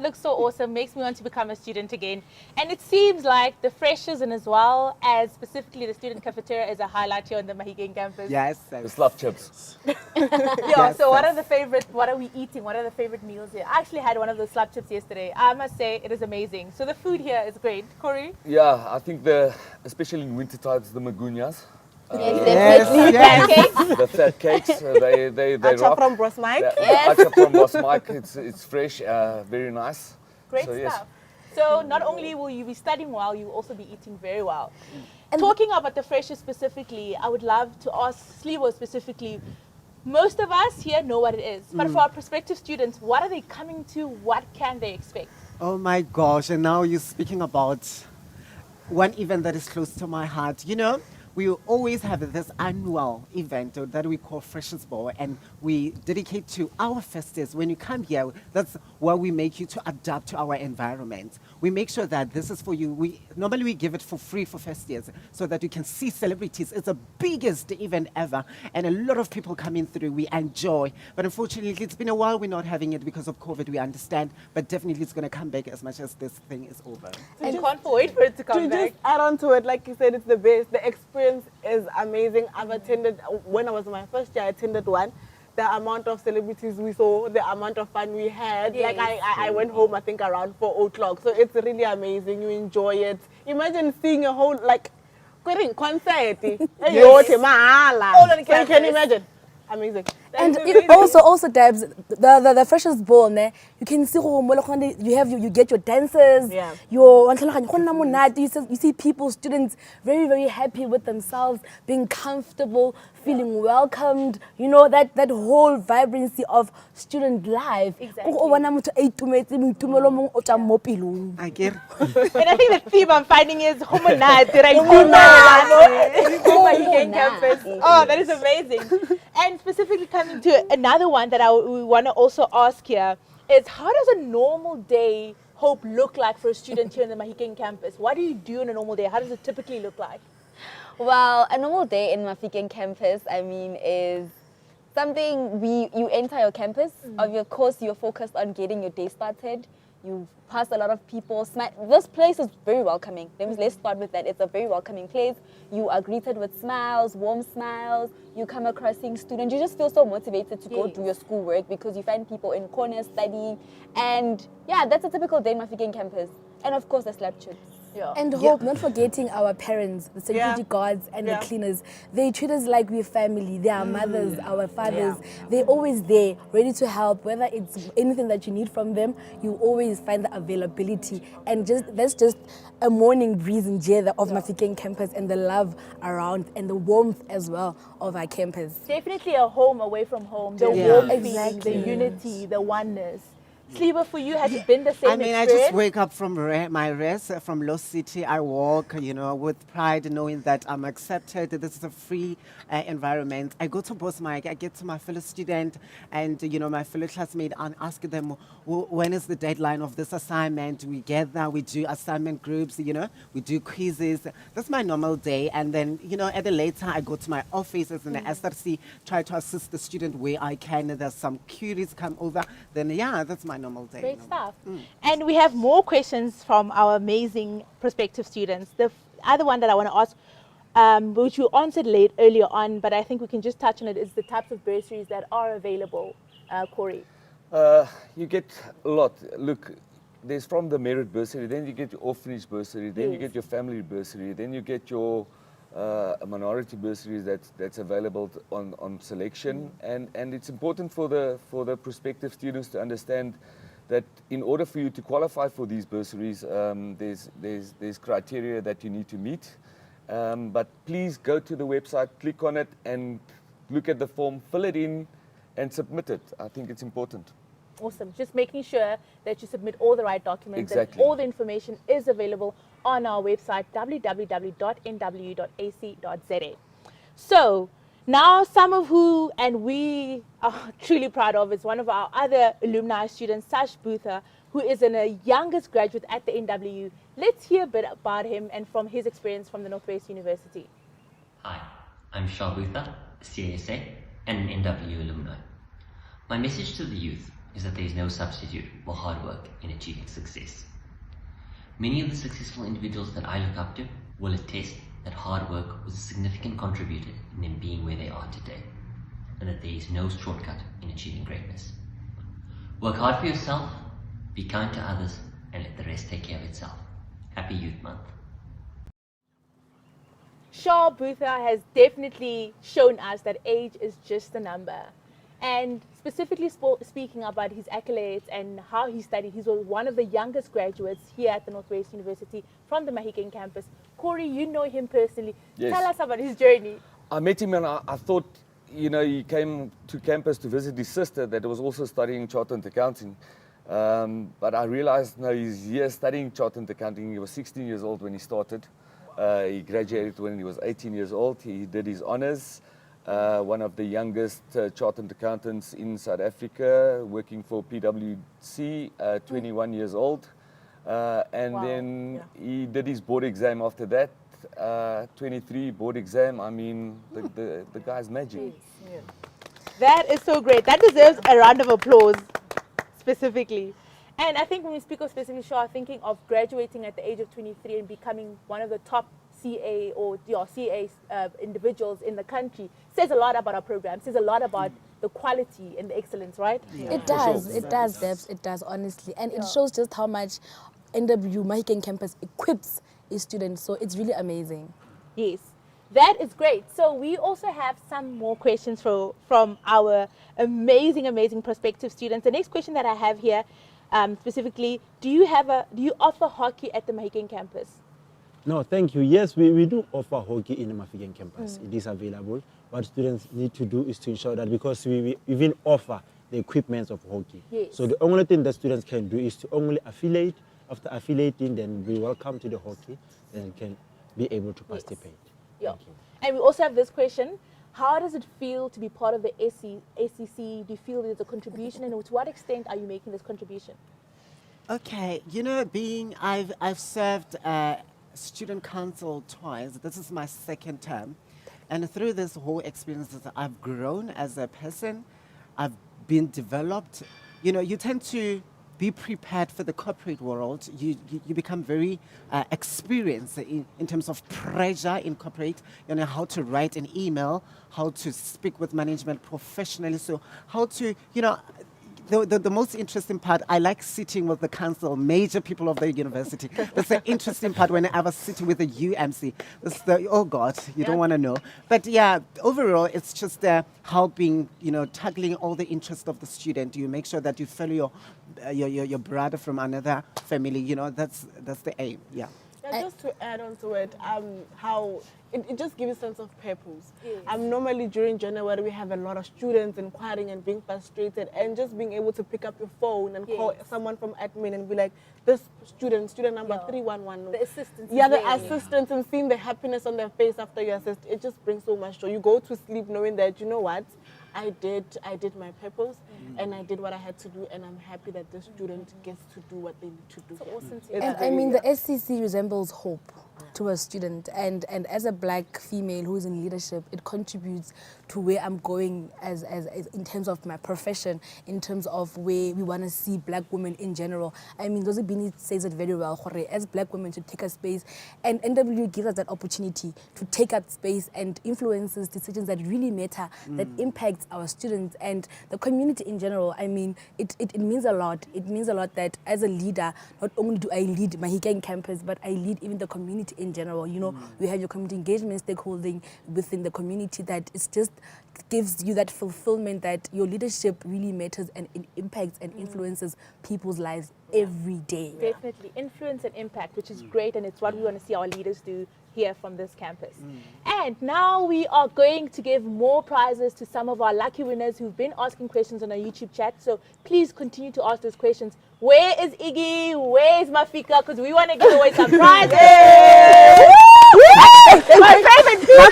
looks so awesome, makes me want to become a student again. And it seems like the freshers and as well as specifically the student cafeteria is a highlight here on the Mahikeng campus. Yes. The slap chips. Yeah, so what are we eating? What are the favorite meals here? I actually had one of those slap chips yesterday. I must say it is amazing. So the food here is great. Corey? Yeah, I think especially in winter times, the magunyas. The fat cakes, they Acha rock. from Boss Mike. Acha from Boss Mike, it's fresh, very nice. Great so, stuff. So not only will you be studying well, you will also be eating very well. And talking about the freshers specifically, I would love to ask Slivo specifically. Most of us here know what it is, but for our prospective students, what are they coming to? What can they expect? Oh my gosh, and now you're speaking about one event that is close to my heart. You know, we always have this annual event that we call Freshers Ball, and we dedicate to our first years. When you come here, that's where we make you to adapt to our environment. We make sure that this is for you. Normally we give it for free for first years so that you can see celebrities. It's the biggest event ever, and a lot of people coming through. We enjoy, but unfortunately it's been a while we're not having it because of COVID. We understand, but definitely it's going to come back as much as this thing is over. And can't wait for it to come back. To just add on to it, like you said, it's the best. The experience is amazing. I've attended, when I was in my first year, I attended one. The amount of celebrities we saw, the amount of fun we had. Yes. Like I went home, I think around 4 o'clock. So it's really amazing. You enjoy it. Imagine seeing a whole, like, concert. Yes. All on So campus. can you imagine? Amazing. And it also Debs, the freshers ball, ne, you can see you get your dancers, Yeah. you see people, students very, very happy with themselves, being comfortable, feeling welcomed, you know, that whole vibrancy of student life. Exactly. I get. And I think the theme I'm finding is Mahikeng Campus. Oh, that is amazing. And specifically coming to another one that we want to also ask here is, how does a normal day, Hope, look like for a student here in the Mahikeng Campus? What do you do on a normal day? How does it typically look like? Well, a normal day in Mahikeng Campus, I mean, is something you enter your campus. Of course, you're focused on getting your day started. You pass a lot of people. This place is very welcoming. Let's start with that. It's a very welcoming place. You are greeted with smiles, warm smiles. You come across seeing students. You just feel so motivated to go do your schoolwork because you find people in corners studying. And yeah, that's a typical day in Mahikeng Campus. And of course, the slap chips. Yeah. And Hope, not forgetting our parents, the security guards and the cleaners. They treat us like we're family. They are mothers, our fathers. They're always there, ready to help. Whether it's anything that you need from them, you always find the availability. And that's just a morning breeze in Jeddah of Mahikeng Campus, and the love around and the warmth as well of our campus. Definitely a home away from home. The warmth, the unity, the oneness. Sliva, for you, has it been the same experience? I just wake up from my rest from Lost City. I walk, you know, with pride, knowing that I'm accepted. This is a free environment. I go to Boss Mike. I get to my fellow student and, you know, my fellow classmate and ask them, when is the deadline of this assignment? We gather, we do assignment groups, you know, we do quizzes. That's my normal day. And then, you know, at the later, I go to my office as an SRC, try to assist the student where I can. There's some queries come over. Then, yeah, that's my normal day. Great stuff. And we have more questions from our amazing prospective students. The other one that I want to ask, which you answered earlier on, but I think we can just touch on it, is the types of bursaries that are available. Corey? You get a lot. Look, there's from the merit bursary, then you get your orphanage bursary, then you get your family bursary, then you get your minority bursaries that's available on selection, and it's important for the prospective students to understand that in order for you to qualify for these bursaries, there's criteria that you need to meet. But please go to the website, click on it, and look at the form, fill it in, and submit it. I think it's important. Awesome. Just making sure that you submit all the right documents. Exactly. And all the information is available on our website, www.nwu.ac.za. So now some of who, and we are truly proud of, is one of our other alumni students, Sash Butha, who is a youngest graduate at the NW. Let's hear a bit about him and from his experience from the Northwest University. Hi, I'm Shah Butha, CSA and an NW alumni. My message to the youth is that there is no substitute for hard work in achieving success. Many of the successful individuals that I look up to will attest that hard work was a significant contributor in them being where they are today, and that there is no shortcut in achieving greatness. Work hard for yourself, be kind to others, and let the rest take care of itself. Happy Youth Month. Shah Butha has definitely shown us that age is just a number. And specifically speaking about his accolades and how he studied, he was one of the youngest graduates here at the Noordwes-Universiteit from the Mahikeng Campus. Corey, you know him personally. Yes. Tell us about his journey. I met him and I thought, you know, he came to campus to visit his sister that was also studying chartered accounting. But I realized, no, he's here studying chartered accounting. He was 16 years old when he started. He graduated when he was 18 years old. He did his honors. One of the youngest chartered accountants in South Africa, working for PwC, 21 years old. And then he did his board exam after that, 23 board exam. I mean, the guy's magic. Yeah. That is so great. That deserves a round of applause, specifically. And I think when we speak of specifically Shah, thinking of graduating at the age of 23 and becoming one of the top CA or CA individuals in the country says a lot about our program, says a lot about the quality and the excellence, right? Yeah. It does, Debs, it does, honestly. And it shows just how much NW Mahikeng Campus equips its students, so it's really amazing. Yes, that is great. So we also have some more questions from our amazing prospective students. The next question that I have here, specifically, do you offer hockey at the Mahikeng Campus? No, thank you. Yes, we do offer hockey in the Mahikeng Campus. It is available. What students need to do is to ensure that, because we even offer the equipment of hockey. Yes. So the only thing that students can do is to only affiliate. After affiliating, then we welcome to the hockey and can be able to participate. Yeah. And we also have this question. How does it feel to be part of the SCC? Do you feel there's a contribution, and to what extent are you making this contribution? Okay, you know, I've served student council twice. This is my second term, and through this whole experience, I've grown as a person. I've been developed. You know, you tend to be prepared for the corporate world. You become very experienced in terms of pressure in corporate. You know how to write an email, how to speak with management professionally. So how to, you know, the most interesting part, I like sitting with the council, major people of the university. That's the interesting part when I was sitting with the UMC. That's the, oh God, you don't want to know. But yeah, overall, it's just helping, you know, tackling all the interests of the student. You make sure that you follow your brother from another family. You know, that's the aim. Yeah. Yeah, just to add on to it, how it just gives a sense of purpose. Yes. Normally during January we have a lot of students inquiring and being frustrated, and just being able to pick up your phone and call someone from admin and be like, this student number 311. The assistants. Yeah, the assistants, and seeing the happiness on their face after you assist, it just brings so much joy. You go to sleep knowing that, you know what, I did my purpose and I did what I had to do, and I'm happy that the student gets to do what they need to do. So awesome. And I mean, the SCC resembles hope to a student, and as a black female who is in leadership, it contributes to where I'm going as in terms of my profession, in terms of where we want to see black women in general. I mean, Dozie Bini says it very well, as black women to take a space, and NW gives us that opportunity to take up space and influences decisions that really matter, that impacts our students and the community in general. I mean, it means a lot. It means a lot that as a leader, not only do I lead Mahikeng Campus, but I lead even the community in general. You know, we have your community engagement stakeholding within the community that it's just gives you that fulfillment that your leadership really matters and it impacts and influences people's lives every day. Definitely. Influence and impact, which is great, and it's what we want to see our leaders do here from this campus. And now we are going to give more prizes to some of our lucky winners who've been asking questions on our YouTube chat. So please continue to ask those questions. Where is Iggy? Where is Mafika? Because we want to give away some prizes. My favorite people!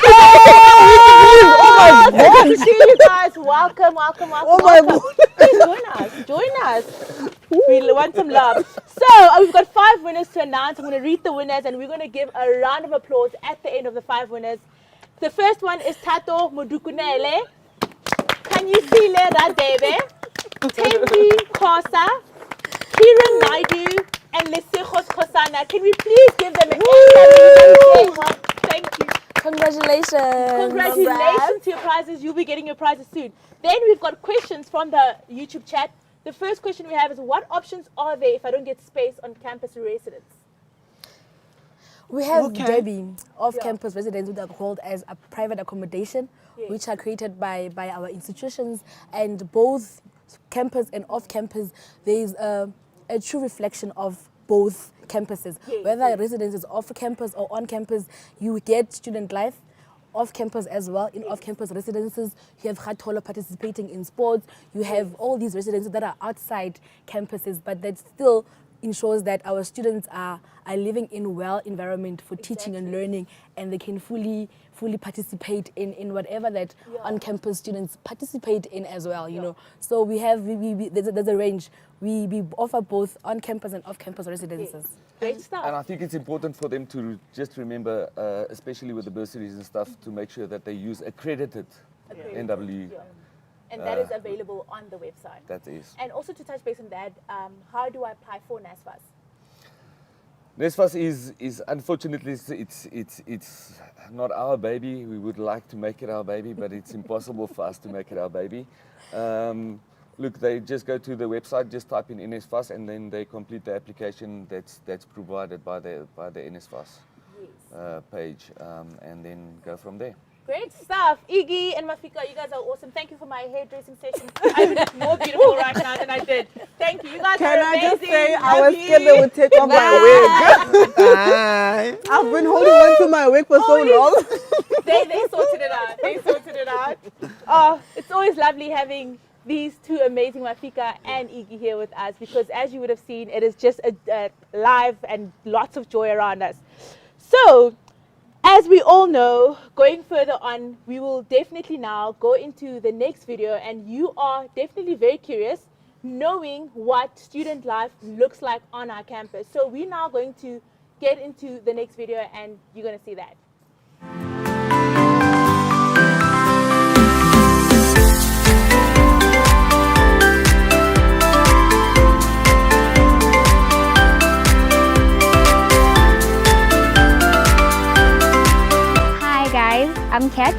Oh my God! Good to see you guys. Welcome. Oh my God! Please join us. We want some love. So we've got 5 winners to announce. I'm going to read the winners, and we're going to give a round of applause at the end of the 5 winners. The first one is Tato Mudukunele. Can you see that baby? Tenzi Khosa, Kiran Naidu, and Lesegos Khosana. Can we please give them an hand? Thank you. Congratulations. Congratulations to your prizes. You'll be getting your prizes soon. Then we've got questions from the YouTube chat. The first question we have is, what options are there if I don't get space on campus residence? We have Debbie, off-campus residents who are called as a private accommodation, which are created by our institutions, and both campus and off-campus, there is a true reflection of both campuses. Whether a residence is off-campus or on-campus, you get student life. Off-campus as well. In off-campus residences, you have Khatolo participating in sports. You have all these residences that are outside campuses, but that still ensures that our students are living in well environment for teaching and learning, and they can fully participate in whatever that on-campus students participate in as well, you know. So we have there's a range. We offer both on-campus and off-campus residences. Great stuff. And I think it's important for them to just remember, especially with the bursaries and stuff, to make sure that they use accredited NW. And that is available on the website. That is. And also to touch base on that, how do I apply for NSFAS? NSFAS is unfortunately it's not our baby. We would like to make it our baby, but it's impossible for us to make it our baby. Look, they just go to the website, just type in NSFAS, and then they complete the application that's provided by the NSFAS page, and then go from there. Great stuff. Iggy and Mafika, you guys are awesome. Thank you for my hairdressing session. I look more beautiful right now than I did. Thank you. You guys are amazing. Can I just say, I was scared they would take off my wig. I've been holding on to my wig for so long. They sorted it out. They sorted it out. Oh, it's always lovely having these two amazing Mafika and Iggy here with us, because as you would have seen, it is just a live and lots of joy around us. So, as we all know, going further on, we will definitely now go into the next video, and you are definitely very curious knowing what student life looks like on our campus. So we're now going to get into the next video, and you're going to see that. I'm Kat,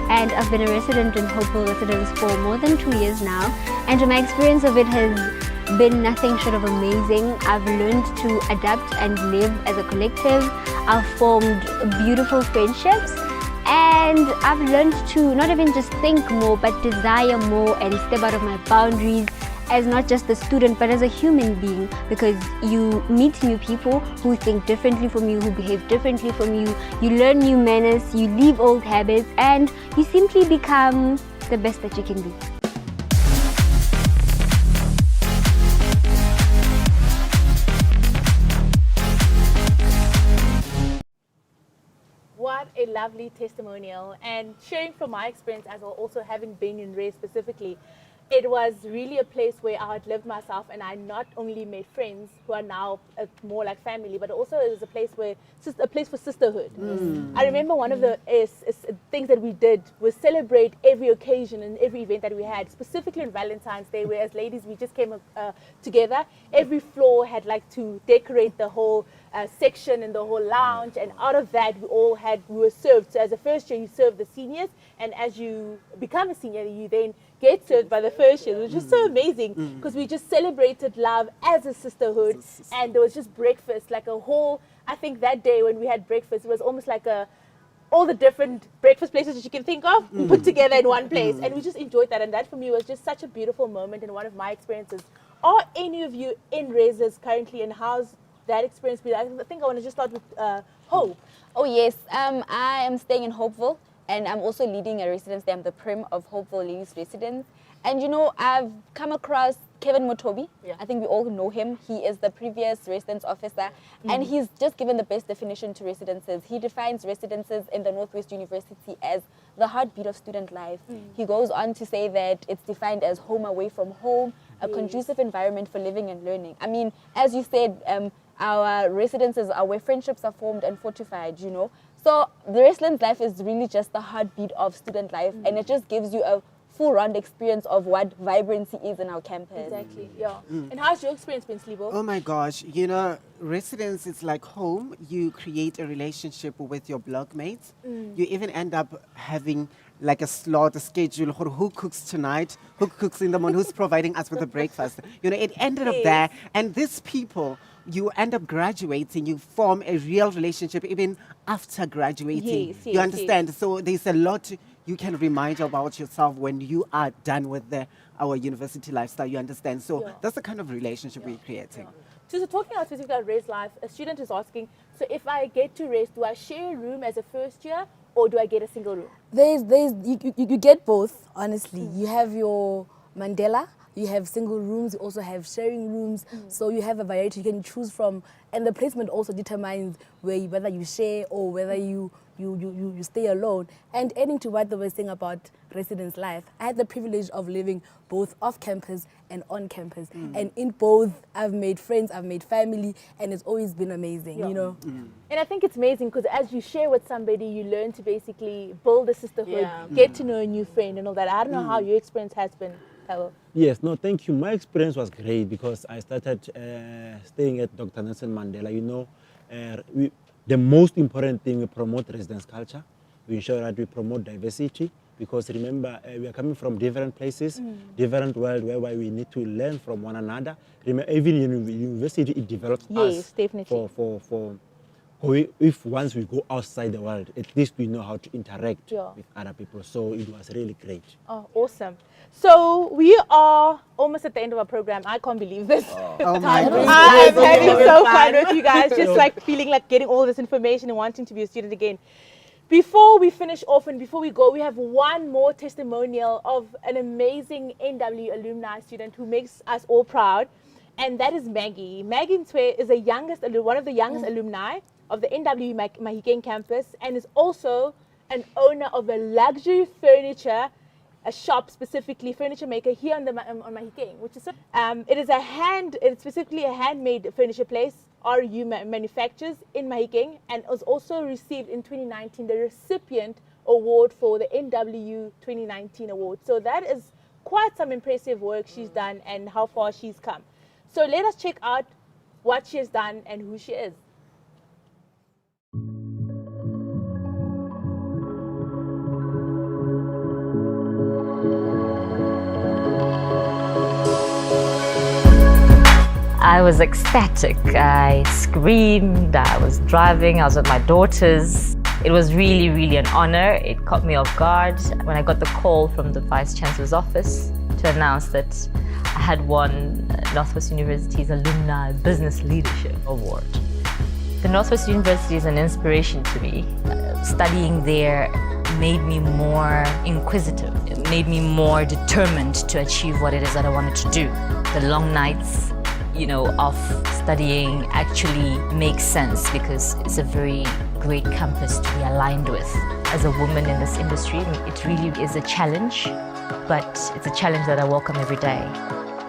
and I've been a resident in Hopewell Residence for more than 2 years now, and my experience of it has been nothing short of amazing. I've learned to adapt and live as a collective. I've formed beautiful friendships, and I've learned to not even just think more, but desire more and step out of my boundaries as not just a student, but as a human being, because you meet new people who think differently from you, who behave differently from you. You learn new manners, you leave old habits, and you simply become the best that you can be. What a lovely testimonial, and sharing from my experience as well, also having been in Ray specifically. It was really a place where I had lived myself, and I not only made friends who are now more like family, but also it was a place for sisterhood. I remember one of the things that we did was celebrate every occasion and every event that we had, specifically on Valentine's Day, where as ladies we just came together. Every floor had like to decorate the whole section and the whole lounge, and out of that we were served. So as a first year you serve the seniors, and as you become a senior you then get served by the first year, which is so amazing, because we just celebrated love as a sisterhood, and there was just breakfast, like a whole, I think that day when we had breakfast, it was almost like all the different breakfast places that you can think of put together in one place, and we just enjoyed that, and that for me was just such a beautiful moment and one of my experiences. Are any of you in Reses currently, and how's that experience been? I think I want to just start with Hope. Oh yes, I am staying in Hopeville, and I'm also leading a residence there. I'm the prim of Hopeville Ladies Residence. And you know, I've come across Kevin Motobi. I think we all know him. He is the previous residence officer, and he's just given the best definition to residences. He defines residences in the Northwest-University as the heartbeat of student life. He goes on to say that it's defined as home away from home, a conducive environment for living and learning. I mean, as you said, our residences are where friendships are formed and fortified, you know. So the residence life is really just the heartbeat of student life, and it just gives you a full-round experience of what vibrancy is in our campus. Exactly, yeah. And how's your experience been, Slibo? Oh my gosh, you know, residence is like home. You create a relationship with your blockmates. You even end up having like a slot, a schedule, who cooks tonight, who cooks in the morning, who's providing us with the breakfast. You know, it ended up there. And these people, you end up graduating, you form a real relationship even after graduating. Yes, You yes, understand? So there's a lot you can remind about yourself when you are done with our university lifestyle, you understand? So that's the kind of relationship we're creating. So talking about specifically about Res Life, a student is asking, so if I get to Res, do I share a room as a first year or do I get a single room? You get both, honestly. You have your Mandela, you have single rooms, you also have sharing rooms, so you have a variety you can choose from, and the placement also determines whether you share or whether you stay alone. And adding to what they were saying about residence life, I had the privilege of living both off campus and on campus, and in both I've made friends, I've made family, and it's always been amazing, you know. And I think it's amazing because as you share with somebody, you learn to basically build a sisterhood, get to know a new friend and all that. I don't know how your experience has been, Tabo. Yes, no, thank you. My experience was great because I started staying at Dr. Nelson Mandela. You know, the most important thing, we promote residence culture. We ensure that we promote diversity because remember, we are coming from different places, different world whereby we need to learn from one another. Remember, even in university, it develops us definitely. If once we go outside the world, at least we know how to interact with other people. So it was really great. Oh, awesome. So we are almost at the end of our program. I can't believe this. Oh my God. I'm having so fun with you guys, just like feeling like getting all this information and wanting to be a student again. Before we finish off and before we go, we have one more testimonial of an amazing NW alumni student who makes us all proud, and that is Maggie. Maggie Ntwe is one of the youngest alumni of the NW Mahikeng Campus and is also an owner of a luxury furniture, a shop, specifically furniture maker here on Mahikeng, which is it's specifically a handmade furniture place. RU manufactures in Mahikeng, and was also received in 2019 the recipient award for the NW 2019 award. So that is quite some impressive work she's done and how far she's come. So let us check out what she has done and who she is. I was ecstatic. I screamed. I was driving. I was with my daughters. It was really, really an honor. It caught me off guard when I got the call from the Vice Chancellor's office to announce that I had won Northwest University's Alumni Business Leadership Award. The Northwest University is an inspiration to me. Studying there made me more inquisitive. It made me more determined to achieve what it is that I wanted to do. The long nights, of studying actually makes sense because it's a very great campus to be aligned with. As a woman in this industry, it really is a challenge, but it's a challenge that I welcome every day.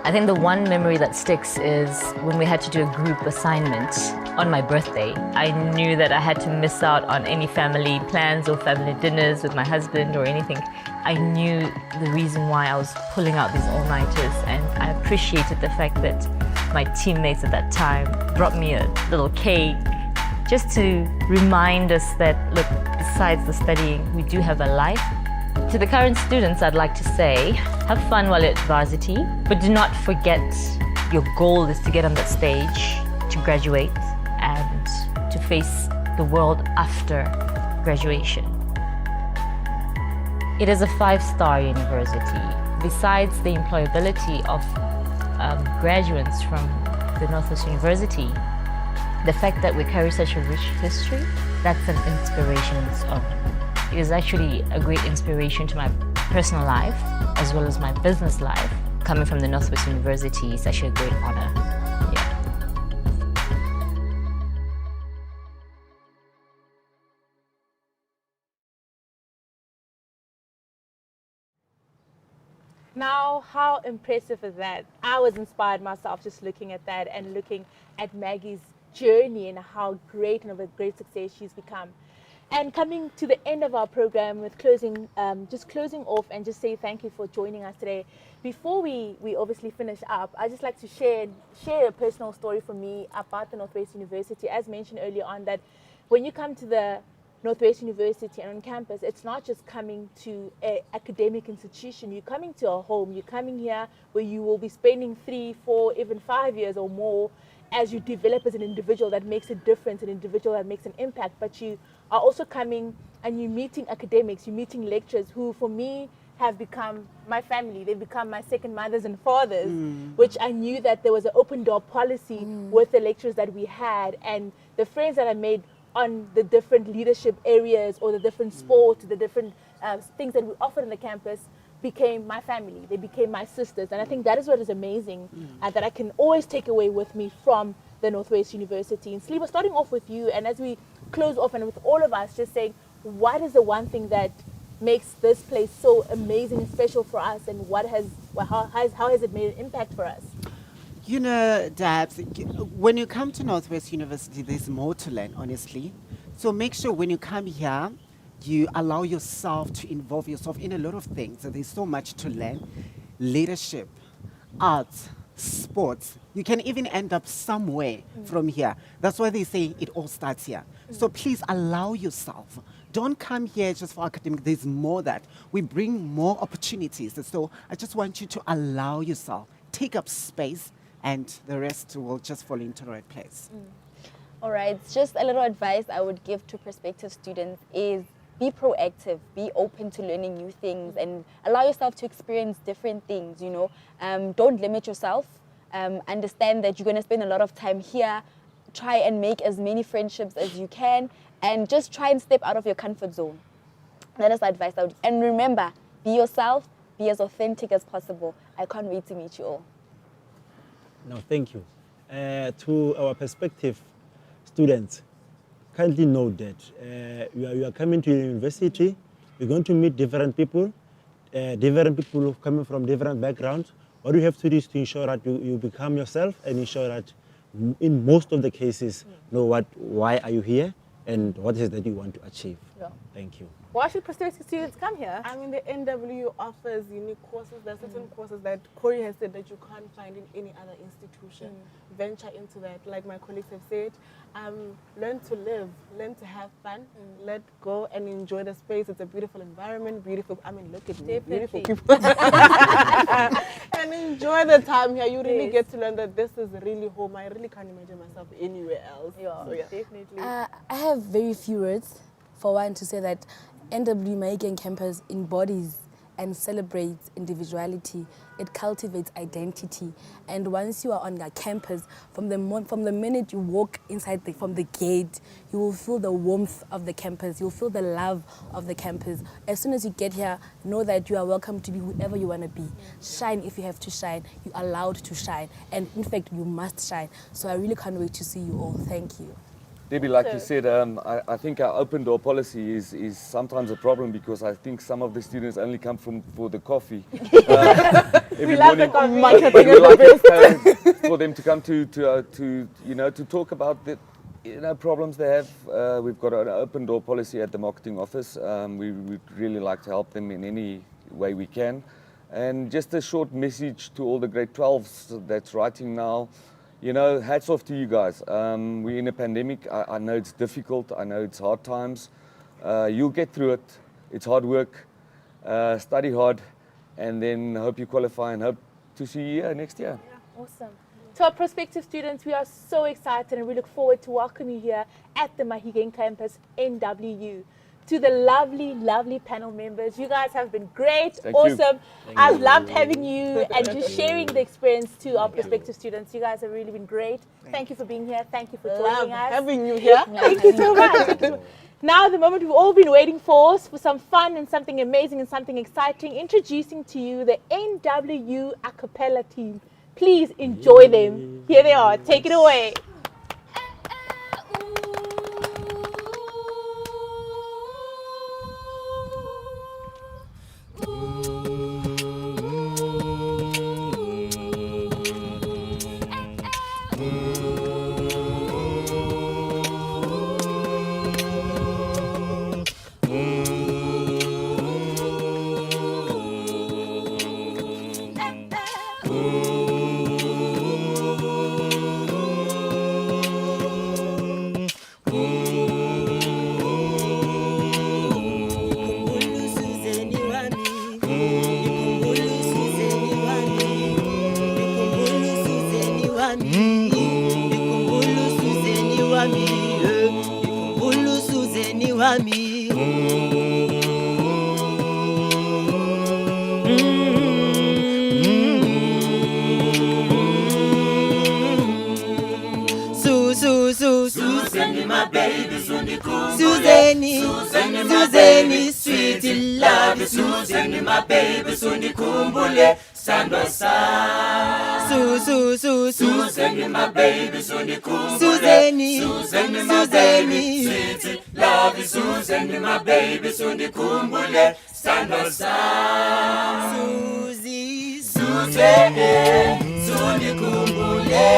I think the one memory that sticks is when we had to do a group assignment on my birthday. I knew that I had to miss out on any family plans or family dinners with my husband or anything. I knew the reason why I was pulling out these all-nighters, and I appreciated the fact that my teammates at that time brought me a little cake just to remind us that, look, besides the studying, we do have a life. To the current students, I'd like to say, have fun while at varsity, but do not forget your goal is to get on that stage, to graduate, and to face the world after graduation. It is a 5-star university. Besides the employability of graduates from the Northwest University, the fact that we carry such a rich history, that's an inspiration in its own. It is actually a great inspiration to my personal life as well as my business life. Coming from the Northwest University is actually a great honor. Now, how impressive is that? I was inspired myself just looking at that and looking at Maggie's journey and how great and of a great success she's become. And coming to the end of our program with closing off and just say thank you for joining us today. Before we obviously finish up, I'd just like to share a personal story from me about the Northwest University. As mentioned earlier on, that when you come to the Northwest University and on campus, it's not just coming to an academic institution. You're coming to a home. You're coming here where you will be spending 3, 4, even 5 years or more as you develop as an individual that makes a difference, an individual that makes an impact. But you are also coming and you're meeting academics, you're meeting lecturers who, for me, have become my family. They've become my second mothers and fathers, which I knew that there was an open door policy with the lecturers that we had, and the friends that I made on the different leadership areas or the different sports, the different things that we offered on the campus became my family. They became my sisters. And I think that is what is amazing that I can always take away with me from the Northwest University. And Slibo, starting off with you, and as we close off and with all of us, just saying, what is the one thing that makes this place so amazing and special for us, and how has it made an impact for us? You know, Dabs, when you come to Northwest University, there's more to learn, honestly. So make sure when you come here, you allow yourself to involve yourself in a lot of things. There's so much to learn. Leadership, arts, sports. You can even end up somewhere from here. That's why they say it all starts here. So please allow yourself. Don't come here just for academic. There's more that. We bring more opportunities. So I just want you to allow yourself. Take up space, and the rest will just fall into the right place. All right, just a little advice I would give to prospective students is be proactive, be open to learning new things, and allow yourself to experience different things, you know. Don't limit yourself. Understand that you're going to spend a lot of time here. Try and make as many friendships as you can, and just try and step out of your comfort zone. That is the advice I would. And remember, be yourself, be as authentic as possible. I can't wait to meet you all. No, thank you. To our prospective students, kindly note that you are coming to university, you're going to meet different people coming from different backgrounds. What you have to do is to ensure that you become yourself, and ensure that in most of the cases, know why are you here and what is it that you want to achieve. Yeah. Thank you. Why should prospective students come here? I mean, the NWU offers unique courses. There are certain courses that Corey has said that you can't find in any other institution. Venture into that, like my colleagues have said. Learn to live, learn to have fun, let go and enjoy the space. It's a beautiful environment, beautiful. I mean, look at me, beautiful people. And enjoy the time here. You really get to learn that this is really home. I really can't imagine myself anywhere else. Yeah, So, definitely. I have very few words. For one, to say that NW Mahikeng Campus embodies and celebrates individuality. It cultivates identity. And once you are on the campus, from the minute you walk inside from the gate, you will feel the warmth of the campus. You'll feel the love of the campus. As soon as you get here, know that you are welcome to be whoever you want to be. Shine if you have to shine. You're allowed to shine. And in fact, you must shine. So I really can't wait to see you all. Thank you. Debbie, like you said, I think our open door policy is sometimes a problem, because I think some of the students only come for the coffee. Every morning, but we like it, for them to come to talk about the problems they have. We've got an open door policy at the marketing office. We would really like to help them in any way we can. And just a short message to all the grade 12s that's writing now. You know, hats off to you guys. We're in a pandemic. I know it's difficult. I know it's hard times. You'll get through it. It's hard work. Study hard, and then hope you qualify, and hope to see you here next year. Yeah, awesome. To our prospective students, we are so excited, and we look forward to welcoming you here at the Mahikeng Campus NWU. To the lovely, lovely panel members, you guys have been great, awesome. I've loved having you and just sharing the experience to our prospective students. You guys have really been great. Thank you for being here. Thank you for joining us. Having you here. Thank you so much. Now, the moment we've all been waiting for some fun and something amazing and something exciting. Introducing to you the NWU a cappella team. Please enjoy them. Here they are. Take it away. Suzanne, my baby, Suzanne, sweet love, Suzanne, my baby, Sundikumbule, Sandwasa. Suzanne, my baby, Suzanne, sweet love, Suzanne, my baby, Sundikumbule, Sandwasa. Suzanne, Sundikumbule.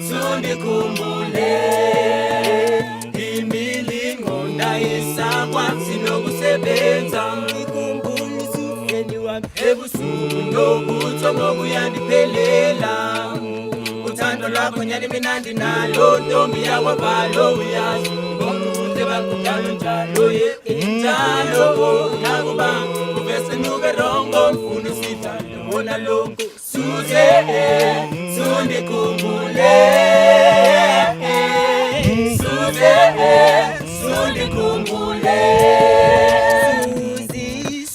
Sundikumbule imilingo ndayisakwazi nokusebenza ngikumbule Suzanne wami ebusuku nobutho ngokuyandiphelela uthando lwakho nyani mina ndinalo ntombi yakwabalo uyazi ngokuhle bakudalo njalo njalo nakuba uvese nube rongo mfuna isithando wona lonke Suzanne Sundikumbule Suzanne Sundikumbule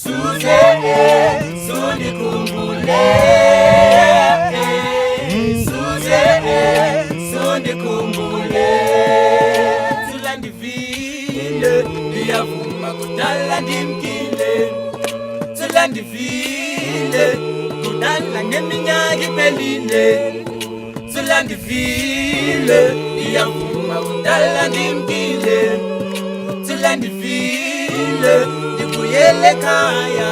Suzanne Sundikumbule Suzanne Sundikumbule Tulandivile ndiyavuma kudala ndimkile Tulandivile kudala neminyaka iphelile Tulandivile ndiyavuma kudala ndimkile Tulandivile ndibuyele ekhaya